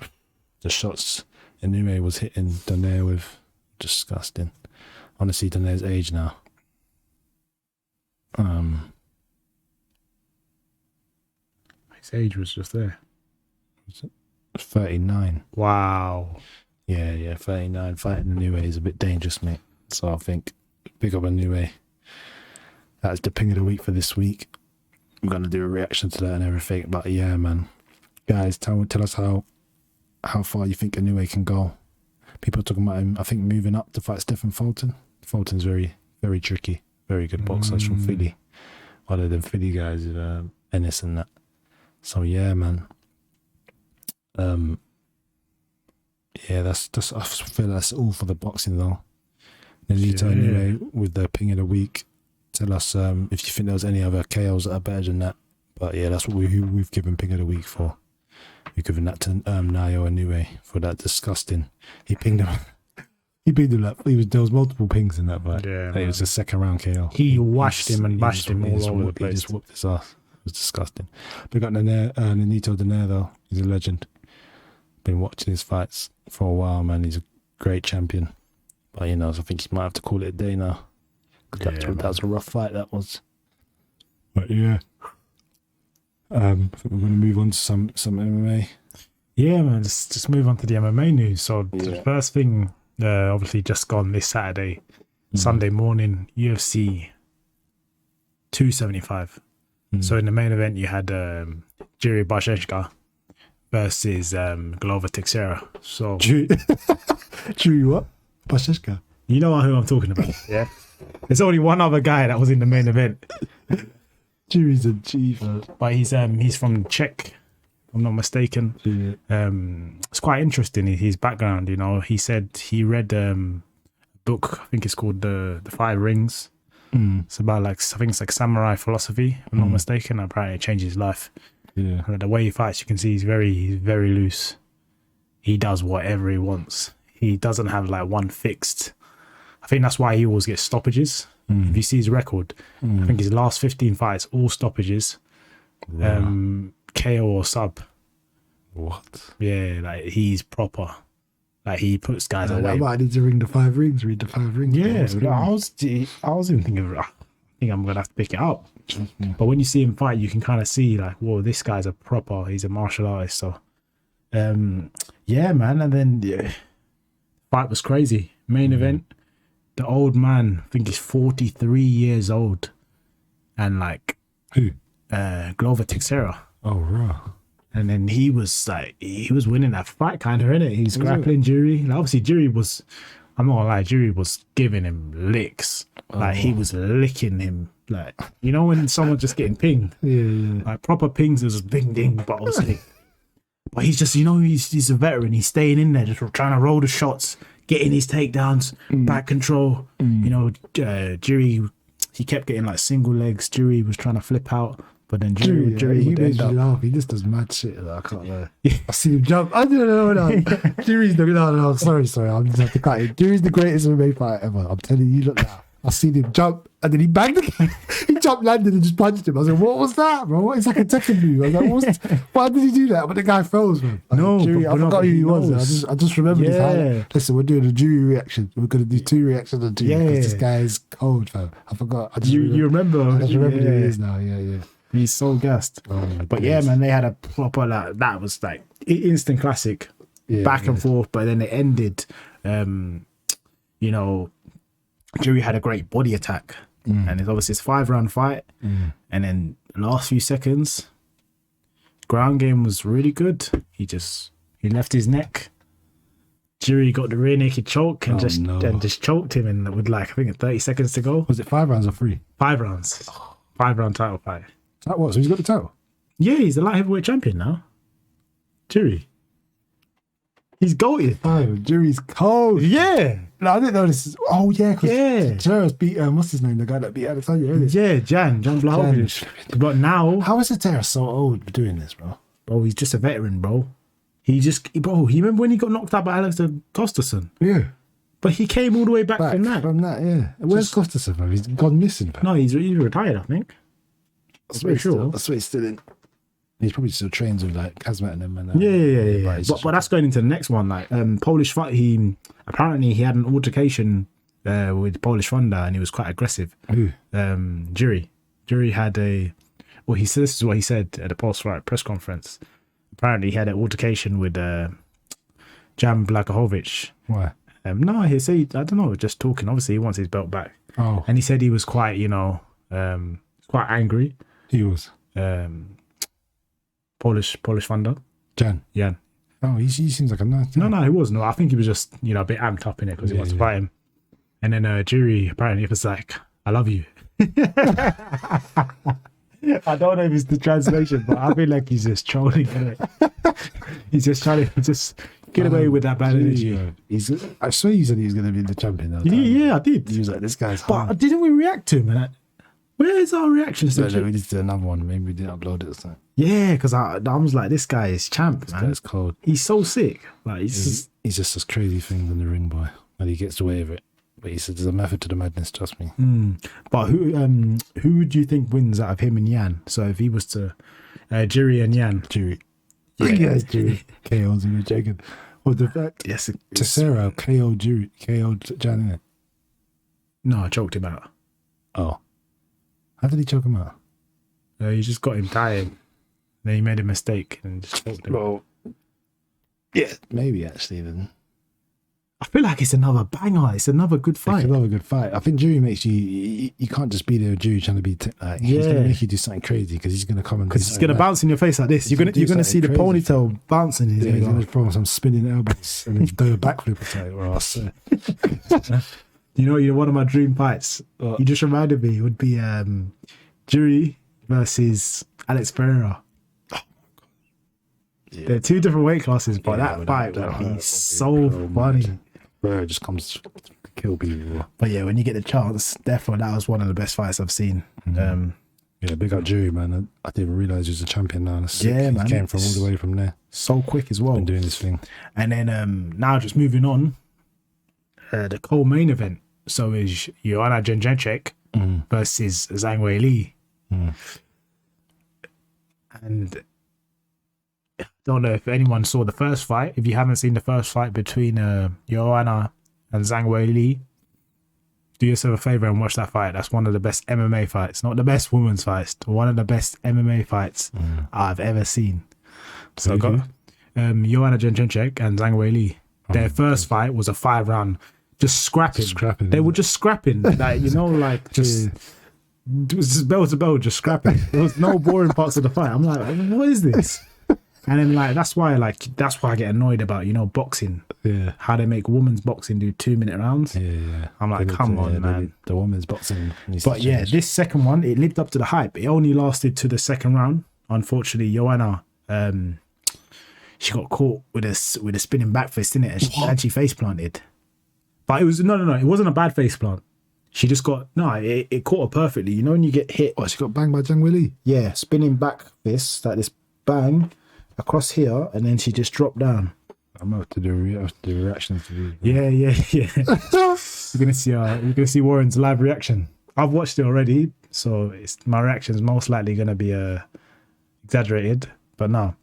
the shots Inoue was hitting Donaire with, disgusting. Honestly, Donaire's age now. His age was just there. Was it 39? Wow. Yeah, 39. Fighting Inoue is a bit dangerous, mate. So I think big up Inoue. That's the ping of the week for this week. I'm gonna do a reaction to that and everything. But yeah, man, guys, tell us how far you think Inoue can go. People are talking about him, I think, moving up to fight Stephen Fulton. Fulton's very, very tricky, very good boxer. He's from Philly. One of them Philly guys, Ennis and that. So yeah, man. Yeah, that's I feel that's all for the boxing though. Nalito anyway with the ping of the week. Tell us if you think there was any other KOs that are better than that. But yeah, that's what we've given ping of the week for. We've given that to Nayo Inoue for that disgusting. He pinged him. He pinged him. There was multiple pings in that fight. Yeah, it was a second round KO. He washed him and bashed him all over the place. He just whooped his ass. It was disgusting. We got Nonito Donaire though. He's a legend. Been watching his fights for a while, man. He's a great champion. But I think he might have to call it a day now. That was a rough fight, that was. But yeah. I think we're going to move on to some MMA. Yeah, man. Just move on to the MMA news. So the first thing, obviously, just gone this Saturday, Sunday morning, UFC 275. So in the main event, you had Jiri Basheshka versus Glover Teixeira. So Jiri what? Basheshka. You know who I'm talking about, yeah? There's only one other guy that was in the main event. Jiri's a G, but he's from Czech, if I'm not mistaken. Yeah. It's quite interesting, his background. He said he read a book, I think it's called the Five Rings. It's about I think it's like samurai philosophy, if I'm not mistaken. Apparently it changed his life. Yeah. And the way he fights, you can see he's very loose. He does whatever he wants. He doesn't have one fixed. I think that's why he always gets stoppages. If you see his record, I think his last 15 fights, all stoppages. Wow. KO or sub. What? Yeah, he's proper. He puts guys away. I might need to read the Five Rings. Yeah, I was even thinking, I think I'm going to have to pick it up. But when you see him fight, you can kind of see whoa, this guy's he's a martial artist. So, yeah, man. And then fight was crazy. Main event, the old man, I think he's 43 years old. And who? Glover Teixeira. Oh, right. And then he was winning that fight kind of, innit? He's grappling Jiri. Obviously, Jiri was, I'm not gonna lie, Jiri was giving him licks. He was licking him. When someone's just getting pinged. Yeah. Proper pings, it was ding ding, but obviously. But he's just, he's a veteran. He's staying in there, just trying to roll the shots, getting his takedowns, back control. Jiri, he kept getting like single legs. Jiri was trying to flip out, but then Jiri he would makes end me up. laugh. He just does mad shit. I can't lie. I see him jump. I don't know. Jiri's no. Sorry. I'm just have to cut it. Jiri's the greatest MMA fighter ever. I'm telling you, look now. I seen him jump and then he banged again. He jumped, landed and just punched him. I was like, what was that, bro? It's like a Tekken move. I was like, why did he do that? But the guy froze, man. Like, No, jury, I forgot who he was. knows. I just remembered his Yeah. highlight. Listen, we're doing a jury reaction. We're going to do 2 reactions on 2 Yeah. because this guy is cold, fam. I forgot. You remember? I just remember who he Yeah. is now. Yeah. He's so gassed. Oh, my But yeah, days. man, they had a proper like that was like instant classic, Yeah, back and forth. But then it ended. You know, Jury had a great body attack, and it's obviously it's 5-round fight. And then the last few seconds, ground game was really good. He left his neck. Jury got the rear naked choke and just choked him, and with like I think 30 seconds to go. Was it 5 rounds or 3? 5 rounds, 5-round title fight. That was. So he's got the title. Yeah, he's the light heavyweight champion now. Jury. He's goated. Oh, Jury's cold. Yeah. No, I didn't know this. Oh, yeah. Yeah. Terrace beat, what's his name? The guy that beat Adesanya earlier. Yeah, Jan Blachowicz. But now, How is the Terrace so old for doing this, bro? bro, he's just a veteran, bro. You remember when he got knocked out by Alex Gustafsson? Yeah. But he came all the way back from that. Yeah. Where's Gustafsson, fam? He's gone missing, fam. No, he's retired, I think. That's pretty sure. That's what he's still in. He's probably still trains with like Kazmat and them. And, Yeah. But that's going into the next one. Like Polish fight, he had an altercation with Polish Thunder, and he was quite aggressive. Who? Jury had this is what he said at the post-fight press conference. Apparently, he had an altercation with Jan Blachowicz. Why? No, he said, I don't know, just talking. Obviously, he wants his belt back. Oh. And he said he was quite, quite angry. He was. Polish Thunder. Jan. Yeah. Oh, he seems like a nice guy. No, he wasn't. I think he was just, a bit amped up in it because he wants to fight him. And then Jury, apparently, was like, I love you. I don't know if it's the translation, but I feel like he's just trolling it. He's just trying to get away with that bad energy. I swear you said he was going to be the champion. Yeah, I did. He was like, this guy's But hard. didn't we react to him? And where is our reactions to We Jury? need to do another one. Maybe we didn't upload it or something. Yeah, because I was like, this guy is champ, man. That's cold. He's so sick. Like He's just as crazy things in the ring, boy. And he gets away with it. But he said there's a method to the madness, trust me. But who would you think wins out of him and Yan? So if he was to Jury and Yan. Jury. Yeah, Jury. KO's in the chicken. Well, the fact Yes. Tessera KO Jury, KO Jan, innit? No, I choked him out. Oh. How did he choke him out? He just got him tired. Then he made a mistake and just choked him. Well, yeah, maybe actually then. I feel like it's another banger. It's another good It's fight. another good fight. I think Jury makes you can't just be there with Jury trying to be he's going to make you do something crazy because he's going to come and Because he's gonna bounce in your face like this. You're gonna see the something crazy. ponytail bouncing. He's He's gonna going go. to throw some spinning elbows and then do a backflip or something. Or else. You know, one of my dream fights. What? You just reminded me. Would be Jury versus Alex Pereira. Yeah. They're 2 different weight classes, but Yeah, that but fight that would be would so be funny. Bro, just comes to kill people. But yeah, when you get the chance, therefore that was one of the best fights I've seen. Yeah, big up Jury, man. I didn't realise he was a champion now. That's sick. Yeah, He man. came from all the way from there. So quick as well. Been doing this thing. And then now just moving on, the co-main event. So is Joanna Jędrzejczyk versus Zhang Weili. And I don't know if anyone saw the first fight. If you haven't seen the first fight between Joanna and Zhang Weili, do yourself a favor and watch that fight. That's one of the best MMA fights. Not the best women's fights. One of the best MMA fights I've ever seen. So got Joanna Jędrzejczyk and Zhang Weili. Their first fight was a 5-round, just scrapping. They were just scrapping, like just. It was just bell to bell, just scrapping. There was no boring parts of the fight. I'm like, what is this? And then that's why I get annoyed about boxing. Yeah. How they make women's boxing do 2-minute rounds. Yeah. I'm like, come on, man. The women's boxing. But yeah, this second one, it lived up to the hype. It only lasted to the second round. Unfortunately, Joanna, she got caught with a spinning back fist in it, and she face planted. But it was no, it wasn't a bad face plant. She just got it caught her perfectly. You know when you get hit. Oh, she got banged by Zhang Weili. Yeah, spinning back fist like this, bang across here, and then she just dropped down. I'm gonna have to do reactions to these. Yeah. You're gonna see Warren's live reaction. I've watched it already, so my reaction is most likely gonna be exaggerated, but no.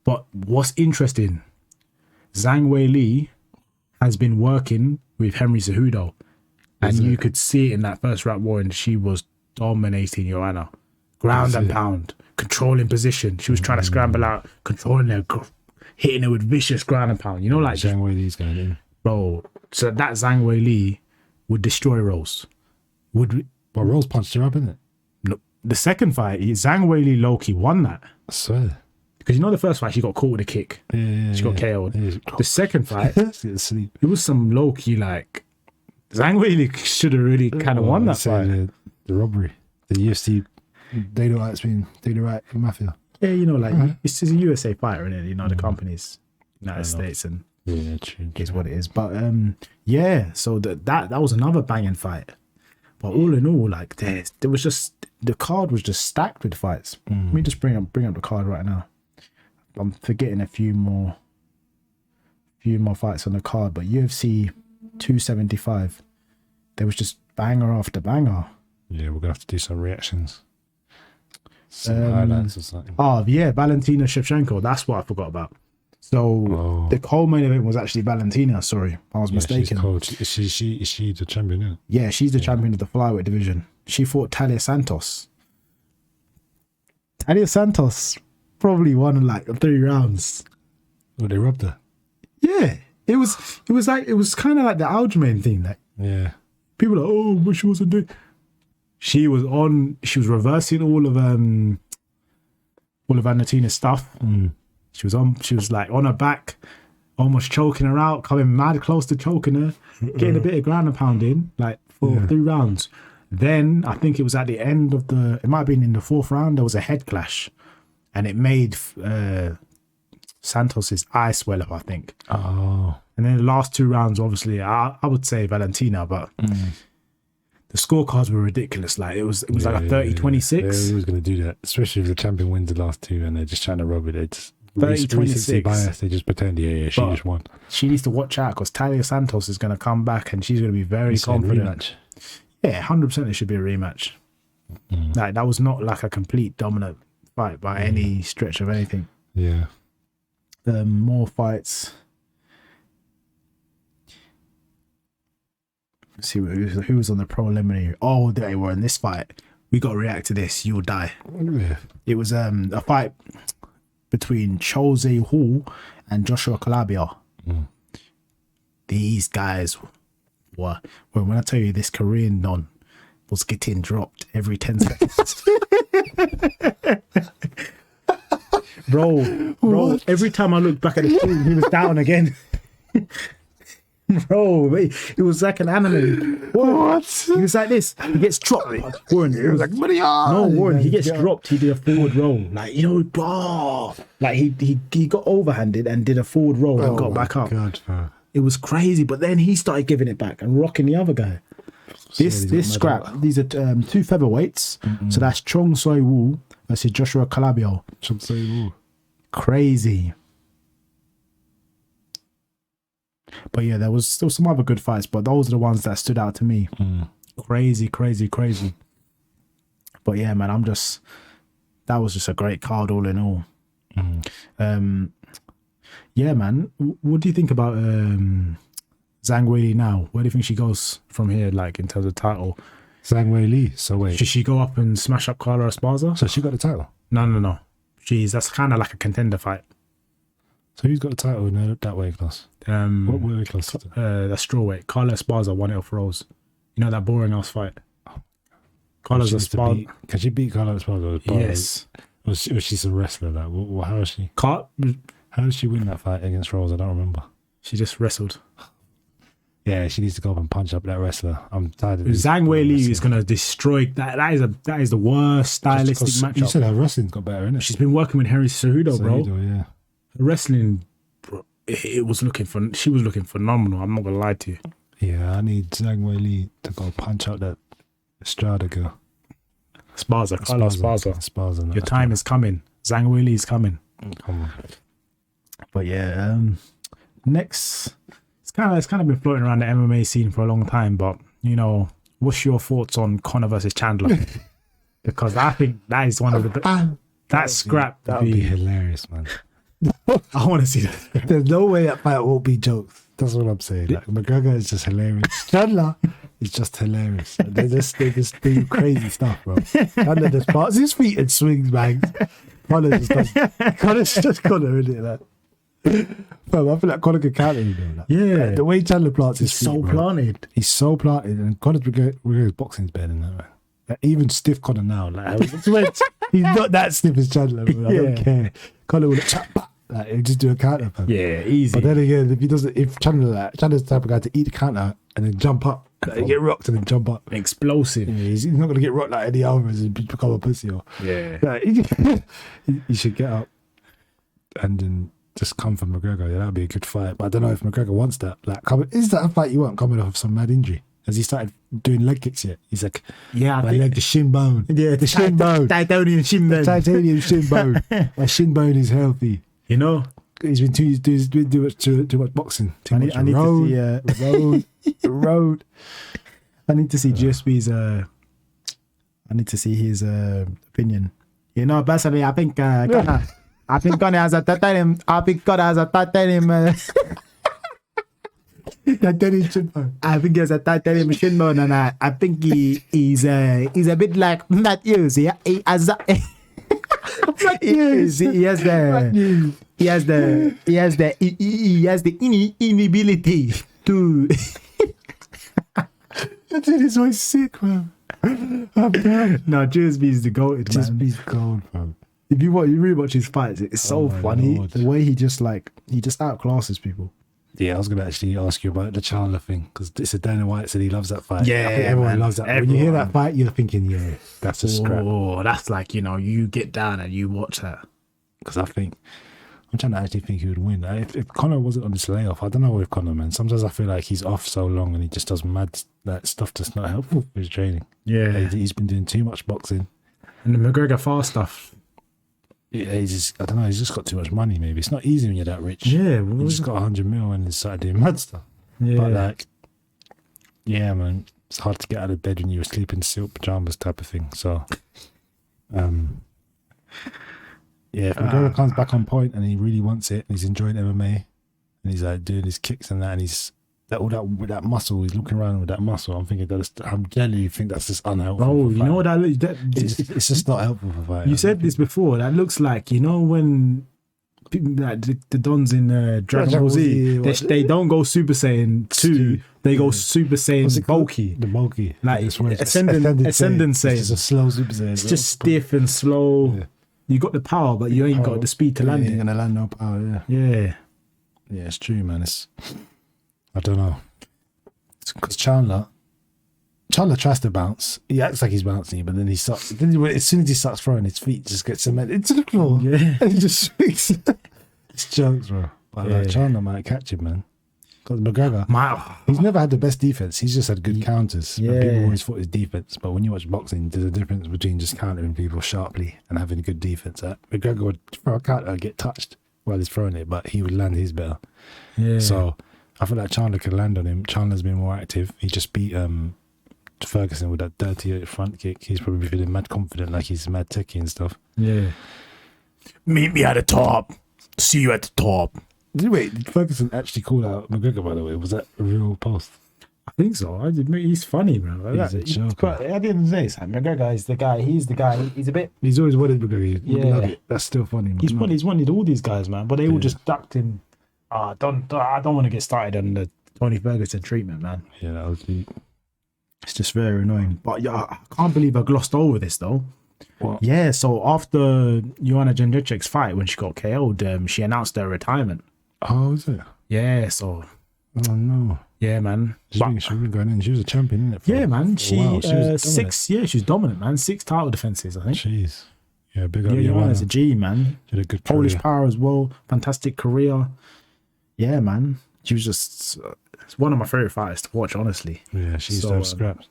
But what's interesting, Zhang Weili has been working with Henry Cejudo, and you could see it in that first round, Warren. She was dominating Joanna, ground and pound, controlling position. She was trying to scramble out, controlling her, hitting her with vicious ground and pound. You know, like Zhang Weili's going in, bro. So that Zhang Weili would destroy Rose. But Rose punched her up, innit? No, the second fight, Zhang Weili low-key won that. I swear. Because you know the first fight, she got caught with a kick. Yeah, she got KO'd. Yeah. The second fight, it was some low-key, like, Zhang Weili should have really kind of won that fight. The robbery. The UFC, they do right in mafia. Yeah, you know, like, it's just a USA fighter, isn't it? You know, the company's United States, and true. is what it is. But, yeah, so that was another banging fight. But all in all, like, there was just, the card was just stacked with fights. Let me just bring up the card right now. I'm forgetting a few more fights on the card, but UFC 275, there was just banger after banger. Yeah, we're gonna have to do some reactions, some highlights or something. Oh yeah, Valentina Shevchenko. That's what I forgot about. So the co-main event was actually Valentina. Sorry, I was mistaken. Is she the champion? Yeah, yeah, she's the champion of the flyweight division. She fought Talia Santos. Talia Santos probably won in like 3 rounds. Oh, they robbed her. Yeah, it was kind of like the Aljamain thing. Like, yeah, people are like, oh, but she wasn't doing. She was reversing all of Valentina's stuff. She was like on her back, almost choking her out, coming mad close to choking her, getting a bit of ground and pound in, like for 3 rounds. Then I think it was at the end of it might have been in the 4th round, there was a head clash, and it made Santos's eye swell up, I think. Oh. And then the last 2 rounds, obviously, I would say Valentina, but the scorecards were ridiculous. Like it was like a 30-26. Yeah, who's going to do that? Especially if the champion wins the last 2 and they're just trying to rob it. They just 30-26 bias. They just pretend, she just won. She needs to watch out because Talia Santos is going to come back and she's going to be very confident. Rematch. Yeah, 100% it should be a rematch. Like that was not like a complete dominant fight by any stretch of anything. Yeah. More fights. Let's see who was on the preliminary. Oh, they were in this fight. We got to react to this. You'll die. Yeah. It was a fight between Jose Hall and Joshua Calabria. These guys were, when I tell you this Korean don was getting dropped every 10 seconds. Bro, every time I looked back at the screen, he was down again. Bro, it was like an anime. What? He was like this. He gets dropped. Warren, it was like, Warren, he gets dropped. He did a forward roll. Like, bro. Like, he got overhanded and did a forward roll and got back up. God, it was crazy, but then he started giving it back and rocking the other guy. This scrap, these are 2 featherweights. So that's Chong Soi Woo versus Joshua Calabria. Chong Soi Woo. Crazy. But yeah, there was still some other good fights, but those are the ones that stood out to me. Crazy. But yeah, man, that was just a great card all in all. Yeah, man, what do you think about Zhang Weili now? Where do you think she goes from here, like in terms of title? Zhang Weili. So wait, should she go up and smash up Carla Esparza? So she got the title? No. That's kind of like a contender fight. So who's got the title in that weight class? What weight class? That's strawweight. Carla Esparza won it off Rose. You know that boring ass fight. Carla Esparza. Can she beat Carla Esparza? Yes. Was she some wrestler? Like, how is she? How did she win that fight against Rose? I don't remember. She just wrestled. Yeah, she needs to go up and punch up that wrestler. I'm tired of it. Zhang Weili is going to destroy that. That is the worst stylistic matchup. You said her wrestling's got better, innit? She's been working with Henry Cejudo, bro. Yeah. Her wrestling, bro, she was looking phenomenal. I'm not going to lie to you. Yeah, I need Zhang Weili to go punch out that Estrada girl. Carla Esparza. Your time is coming. Zhang Weili is coming. Come on. But yeah, next, it's kind of been floating around the MMA scene for a long time, but you know, what's your thoughts on Conor versus Chandler? Because I think that is one of the that scrap that would be hilarious, man. I want to see that. There's no way that fight won't be jokes. That's what I'm saying. Like, McGregor is just hilarious. Chandler is just hilarious. They just do crazy stuff, bro. Chandler just parts his feet and swings, bangs. Conor just does. Conor's just Conor, isn't it? Like, bro, I feel like Conor can counter him, though. Like, Yeah, the way Chandler plants his feet, so bro. planted. He's so planted, and Conor's boxing's better than that, man. Like, even stiff Conor now, like he's not that stiff as Chandler, bro. I don't care. Conor will chop back. Like, he'll just do a counter, man. Yeah, easy. But then again, if Chandler's the type of guy to eat the counter and then jump up, like, get rocked and then jump up. Explosive. Yeah, he's not gonna get rocked like any others and become a pussy. Or like, he should get up and then just come for McGregor. Yeah, that'd be a good fight. But I don't know if McGregor wants that. Like, is that a fight you want coming off of some mad injury? Has he started doing leg kicks yet? He's like, yeah, my leg, the shin bone. Yeah, the shin bone. Titanium shin bone. Titanium shin bone. My shin bone is healthy. You know, he's been too much boxing. Too much I need to see road. I need to see GSP's. I need to see his opinion. You know, personally, I think Conor has a titanium. I think Conor has a titanium. Titanium shin bone. I think he has a titanium shin bone, and I think he's a bit like not you. See, he has. He has the inability to. That dude is so sick, man. I'm bad. No, GSB is the goated, man. GSB's gold, man. If you rewatch his fights, it's so funny. Lord. The way he just outclasses people. Yeah, I was gonna actually ask you about the Chandler thing because it's a Dana White said he loves that fight. Yeah, I think everyone loves that. When you hear that fight, you're thinking, yeah, that's a scrap. Oh, that's like, you know, you get down and you watch that. Because I'm trying to actually think he would win. If Conor wasn't on this layoff, I don't know with Conor, man. Sometimes I feel like he's off so long and he just does mad stuff that's not helpful for his training. Yeah, he's been doing too much boxing. And the McGregor fast stuff. Yeah, he's just got too much money. Maybe it's not easy when you're that rich. Yeah, he just got 100 mil and he started doing mad stuff. Yeah, but like, yeah, man, it's hard to get out of bed when you were sleeping in silk pajamas type of thing. So, yeah, if McGregor comes back on point and he really wants it and he's enjoying MMA and he's like doing his kicks and that and he's with that muscle, he's looking around with that muscle. I'm thinking I generally think that's just unhelpful. Oh, you know what it's just not helpful for fighting. You said this before. That looks like, you know, when people like the dons in Dragon Ball Z, they don't go Super Saiyan 2, they go Super Saiyan bulky. The bulky, like ascendant Saiyan. It's a slow Super Saiyan. It's just stiff and slow. Yeah. You got the power, but you ain't got the speed to land it. You ain't gonna land no power. Yeah, it's true, man. I don't know. Because Chandler tries to bounce. He acts like he's bouncing, but then as soon as he starts throwing, his feet just get cemented into the floor. Yeah, and he just swings. It's jokes, bro. But like Chandler might catch him, man. Because McGregor, he's never had the best defense. He's just had good counters. Yeah. And people always thought his defense. But when you watch boxing, there's a difference between just countering people sharply and having a good defense. McGregor would throw a counter and get touched while he's throwing it, but he would land his better. Yeah. So I feel like Chandler can land on him. Chandler's been more active. He just beat Ferguson with that dirty front kick. He's probably feeling mad confident, like he's mad techie and stuff. Yeah. Meet me at the top. See you at the top. Did Ferguson actually call out McGregor, by the way? Was that a real post? I think so. He's funny, bro. He's a joker. But at the end of the day, McGregor is the guy. He's the guy. He's a bit. He's always wanted McGregor. You love it. That's still funny, man. He's wanted all these guys, man. But they all just ducked him. I don't want to get started on the Tony Ferguson treatment, man. Yeah, that was deep. It's just very annoying. But yeah, I can't believe I glossed over this though. What? Yeah, so after Joanna Jędrzejczyk's fight, when she got KO'd, she announced her retirement. Oh, is it? Yeah, so. Oh no. Yeah, man. She's been going in. She was a champion, isn't it? Yeah, man. She was six. Yeah, she was dominant, man. 6 title defenses, I think. Jeez. Yeah, big up. Yeah, Joanna's a G, man. She had a good Polish career. power as well. Fantastic career. Yeah, man. She was just it's one of my favorite fighters to watch, honestly. Yeah, she used to have scraps.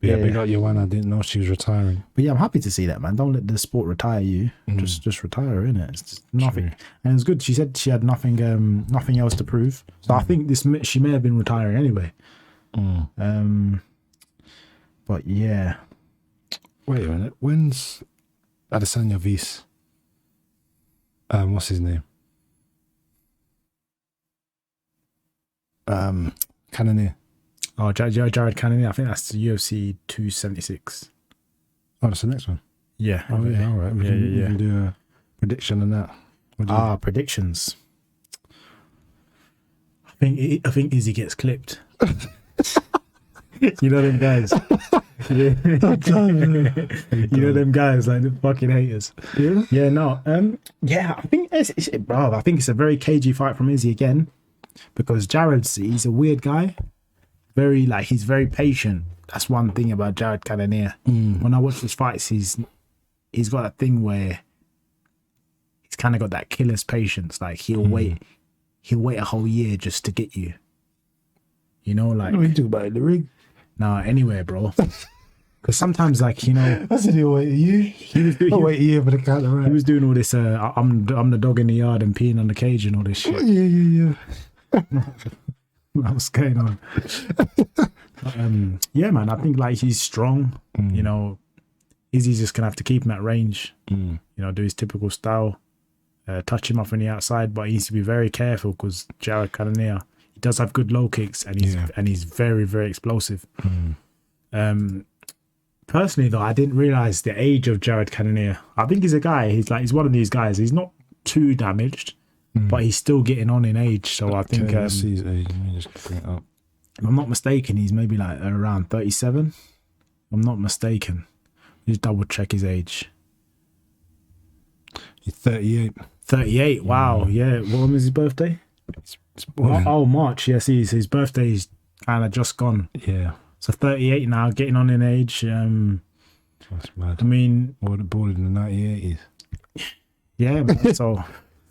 Yeah, big up Joanna. I didn't know she was retiring. But yeah, I'm happy to see that, man. Don't let the sport retire you. Just retire, innit? It's just nothing. True. And it's good. She said she had nothing else to prove. So I think she may have been retiring anyway. But yeah. Wait a minute. When's Adesanya vs? What's his name? Cannonier. Oh, Jared Cannonier. I think that's the UFC 276. Oh, that's the next one. Yeah. Oh, yeah. All right. We can do a prediction on that. Predictions. I think Izzy gets clipped. You know them guys. You know them guys, like the fucking haters. Yeah. Yeah. No. Yeah. I think bro. I think it's a very cagey fight from Izzy again, because he's a weird guy. He's very patient. That's one thing about Jared Cannonier. When I watch his fights, he's got a thing where he's kind of got that killer's patience. Like he'll wait a whole year just to get you. You know, like. What are you talking about in the ring? No, anywhere, bro. Because sometimes, like, you know, I said he'll wait a year. Wait a year for the counter. Right? He was doing all this. I'm the dog in the yard and peeing on the cage and all this shit. Yeah. What's going on? Yeah, man. I think like he's strong. You know, Izzy's just gonna have to keep him at range. You know, do his typical style, touch him off on the outside, but he needs to be very careful because Jared Cannonier, he does have good low kicks and he's very, very explosive. Personally, though, I didn't realize the age of Jared Cannonier. I think he's a guy. He's one of these guys. He's not too damaged, but he's still getting on in age. So I think, let's see his age. Let me just bring it up. if I'm not mistaken, he's maybe like around 37. I'm not mistaken. Just double check his age. He's 38. 38. Wow. Yeah. When was his birthday? Oh, March. Yes, his birthday's kind of just gone. Yeah. So 38 now, getting on in age. That's mad. I mean, born in the 1980s. Yeah, man, so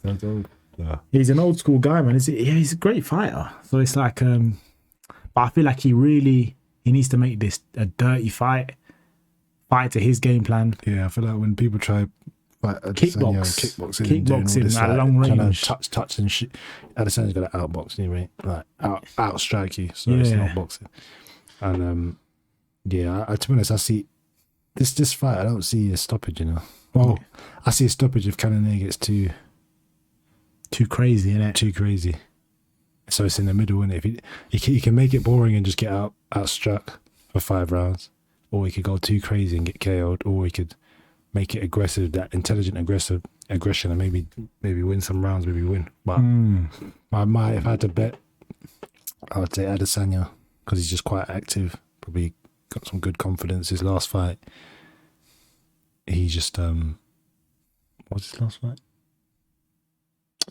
Sounds old. Yeah. he's an old school guy, man. He's a great fighter. So it's like, but I feel like he needs to make this a dirty fight to his game plan. Yeah, I feel like when people try fight Kickboxing at long range, touch and shit. Adesanya's got to outbox anyway, like out strike you. So it's not boxing. And to be honest, I see this fight. I don't see a stoppage. You know, well, I see a stoppage if Cannonier gets too crazy, innit? Too crazy. So it's in the middle, and if he can make it boring and just get outstruck for 5 rounds, or he could go too crazy and get KO'd, or he could make it aggressive, that intelligent aggression, and maybe win some rounds, maybe win. But if I had to bet, I would say Adesanya, because he's just quite active, probably got some good confidence. His last fight, he just what's his last fight?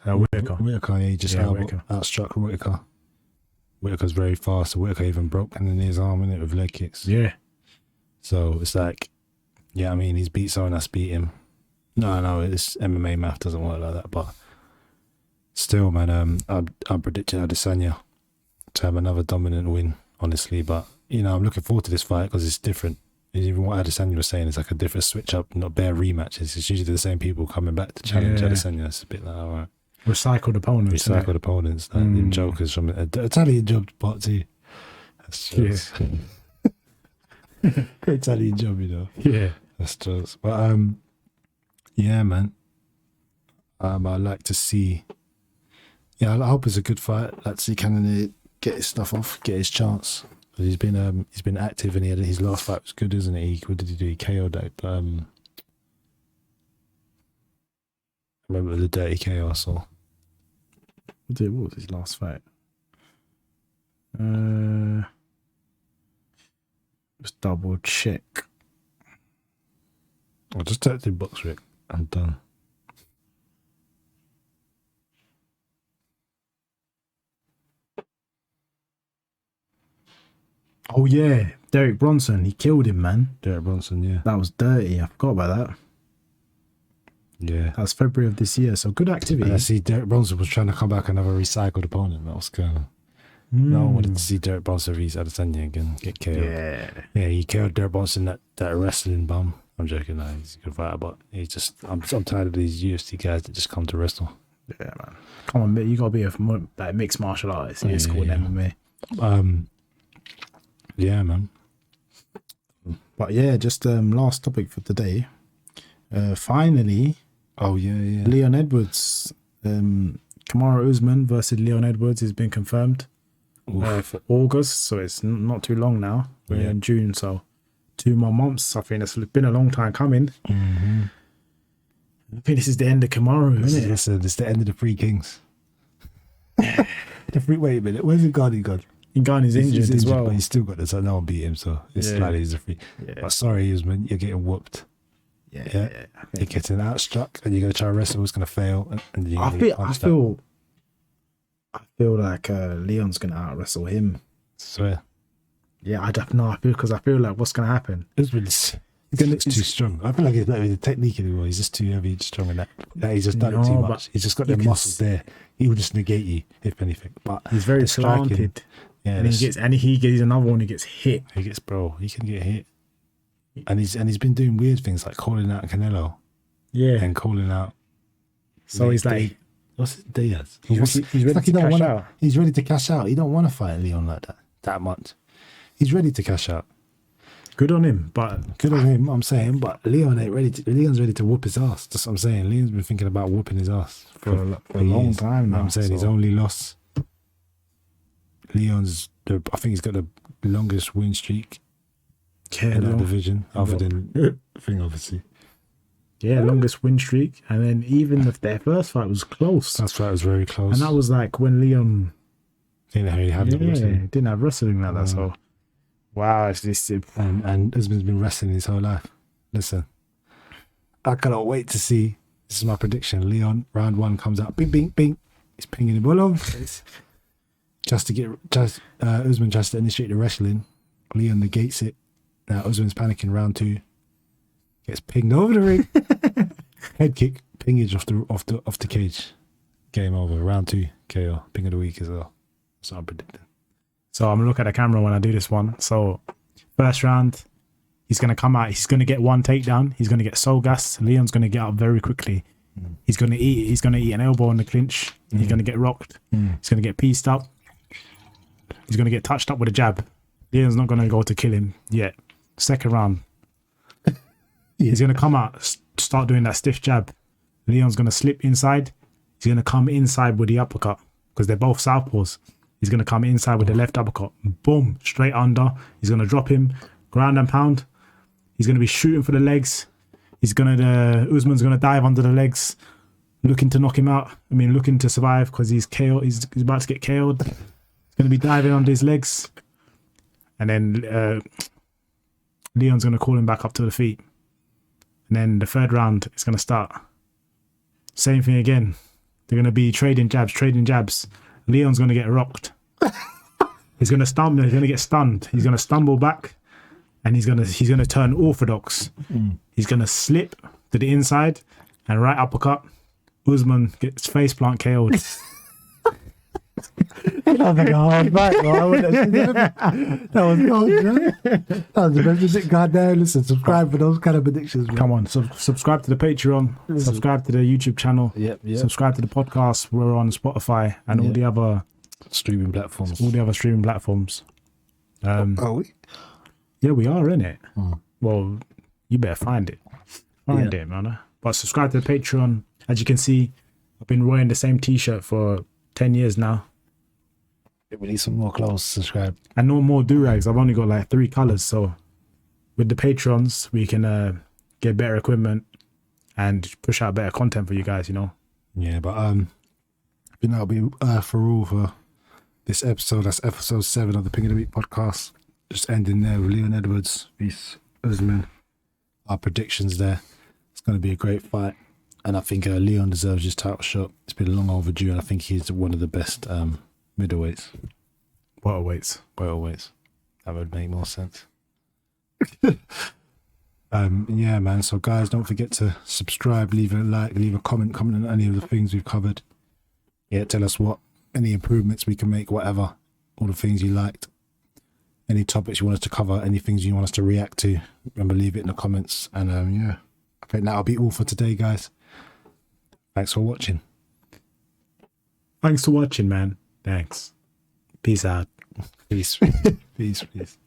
Whittaker, he just outstruck Whittaker. Whittaker's very fast. Whittaker even broke Cannonier's arm in it with leg kicks. Yeah. So it's like, I mean, he's beat someone that's beat him. No, it's MMA math doesn't work like that. But still, man, I'm predicting Adesanya to have another dominant win, honestly. But, you know, I'm looking forward to this fight because it's different. Even what Adesanya was saying is like a different switch up, not bare rematches. It's usually the same people coming back to challenge Adesanya. It's a bit like, all right. Recycled opponents. Like them jokers from Italian job part 2. That's jokes. Italian job, you know. Yeah. That's jokes. But yeah, man. I like to see. Yeah, I hope it's a good fight. I'd like to see Cannonier get his stuff off, get his chance. He's been active, and his last fight was good, isn't it? What did he do? He KO'd that. I remember the dirty KO I saw. What was his last fight? Just double check. I just typed in box Rick. I'm done. Oh yeah, Derek Bronson. He killed him, man. Derek Bronson, yeah. That was dirty. I forgot about that. Yeah. That was February of this year, so good activity. And I see Derek Bronson was trying to come back another recycled opponent. That was kind of... No one wanted to see Derek Bronson v Adesanya again get KO'd. Yeah, he KO'd Derek Bronson, that wrestling bum. I'm joking, no, he's a good fighter, but he's just, I'm tired of these UFC guys that just come to wrestle. Yeah, man. Come on, you gotta be a like mixed martial artist. It's called MMA. Yeah, man. But yeah, just last topic for today. Finally, Leon Edwards, Kamaru Usman versus Leon Edwards has been confirmed for August, so it's not too long now. We're in June, so 2 more months. I think it's been a long time coming. Mm-hmm. I think this is the end of Kamaru, isn't it? It's the end of the Three Kings. Wait a minute, where's Ngannou gone? Ngannou's injured as well. But he's still got this, so no one beat him, so it's slightly easy free. Yeah. But sorry, Usman, you're getting whooped. Yeah. You're getting outstruck, and you're going to try to wrestle, it's going to fail. And I feel like Leon's going to out wrestle him. Swear. Yeah, I don't know. I feel like what's going to happen? He's too strong. I feel like he's not with the technique anymore. He's just too heavy and strong in that. He's just done it too much. He's just got the muscles there. He will just negate you, if anything. But he's very slanted. Yeah, and he gets another one. He gets hit. He can get hit. And he's been doing weird things like calling out Canelo. Yeah, and calling out. So he's like, what's it? Diaz. He's ready to cash out. He's ready to cash out. He don't want to fight Leon like that much. He's ready to cash out. Good on him, but good on him. I'm saying, but Leon ain't ready. Leon's ready to whoop his ass. That's what I'm saying. Leon's been thinking about whooping his ass for a long time now. I'm saying his only loss. Leon's, I think he's got the longest win streak in that division, other than thing, obviously. Yeah, longest win streak, and then even if their first fight was close. That's right, it was very close, and that was like when Leon didn't really have didn't have wrestling like that. So, wow, it's just and Usman's been wrestling his whole life. Listen, I cannot wait to see. This is my prediction. Leon round 1 comes out, bing, bing, bing. He's pinging the ball off. Usman tries to initiate the wrestling. Leon negates it. Now Usman's panicking. Round 2 gets pinged over the ring. Head kick, pingage off the cage. Game over. Round 2 KO. Ping of the week as well. That's what I'm predicting. So I'm gonna look at the camera when I do this one. So first round, he's gonna come out. He's gonna get one takedown. He's gonna get so gassed. Leon's gonna get up very quickly. He's gonna eat an elbow in the clinch. He's gonna get rocked. He's gonna get pieced up. He's going to get touched up with a jab. Leon's not going to go to kill him yet. Second round. He's going to come out, start doing that stiff jab. Leon's going to slip inside. He's going to come inside with the uppercut because they're both southpaws. He's going to come inside with the left uppercut. Boom, straight under. He's going to drop him, ground and pound. He's going to be shooting for the legs. Usman's going to dive under the legs, looking to knock him out. Looking to survive because he's KO. He's about to get KO'd. Going to be diving under his legs, and then Leon's going to call him back up to the feet, and then the third round is going to start. Same thing again. They're going to be trading jabs. Leon's going to get rocked. He's going to stumble. He's going to get stunned. He's going to stumble back, and he's going to turn orthodox. He's going to slip to the inside and right uppercut. Usman gets face plant KO'd. That was like a hard fight, bro. That was cold, man. That was the best. Goddamn, listen, subscribe for those kind of predictions, bro. Come on, subscribe to the Patreon, subscribe to the YouTube channel, subscribe to the podcast. We're on Spotify and all the other streaming platforms. Are we? Yeah, we are in it. Well, you better find it. Find it, man. But subscribe to the Patreon. As you can see, I've been wearing the same T-shirt for 10 years now. We need some more clothes. Subscribe. And no more do-rags. I've only got like 3 colors. So with the Patrons, we can get better equipment and push out better content for you guys, Yeah, but I think that'll be for all for this episode. That's episode 7 of the Ping of the Week podcast. Just ending there with Leon Edwards vs Usman. Our predictions there. It's going to be a great fight. And I think Leon deserves his title shot. It's been long overdue, and I think he's one of the best middleweights. Welterweights. That would make more sense. Yeah, man. So, guys, don't forget to subscribe, leave a like, leave a comment on any of the things we've covered. Yeah, tell us any improvements we can make, whatever. all the things you liked, any topics you want us to cover, any things you want us to react to. Remember, leave it in the comments. And yeah, I think that'll be all for today, guys. Thanks for watching. Thanks for watching, man. Thanks. Peace out. Peace. Peace.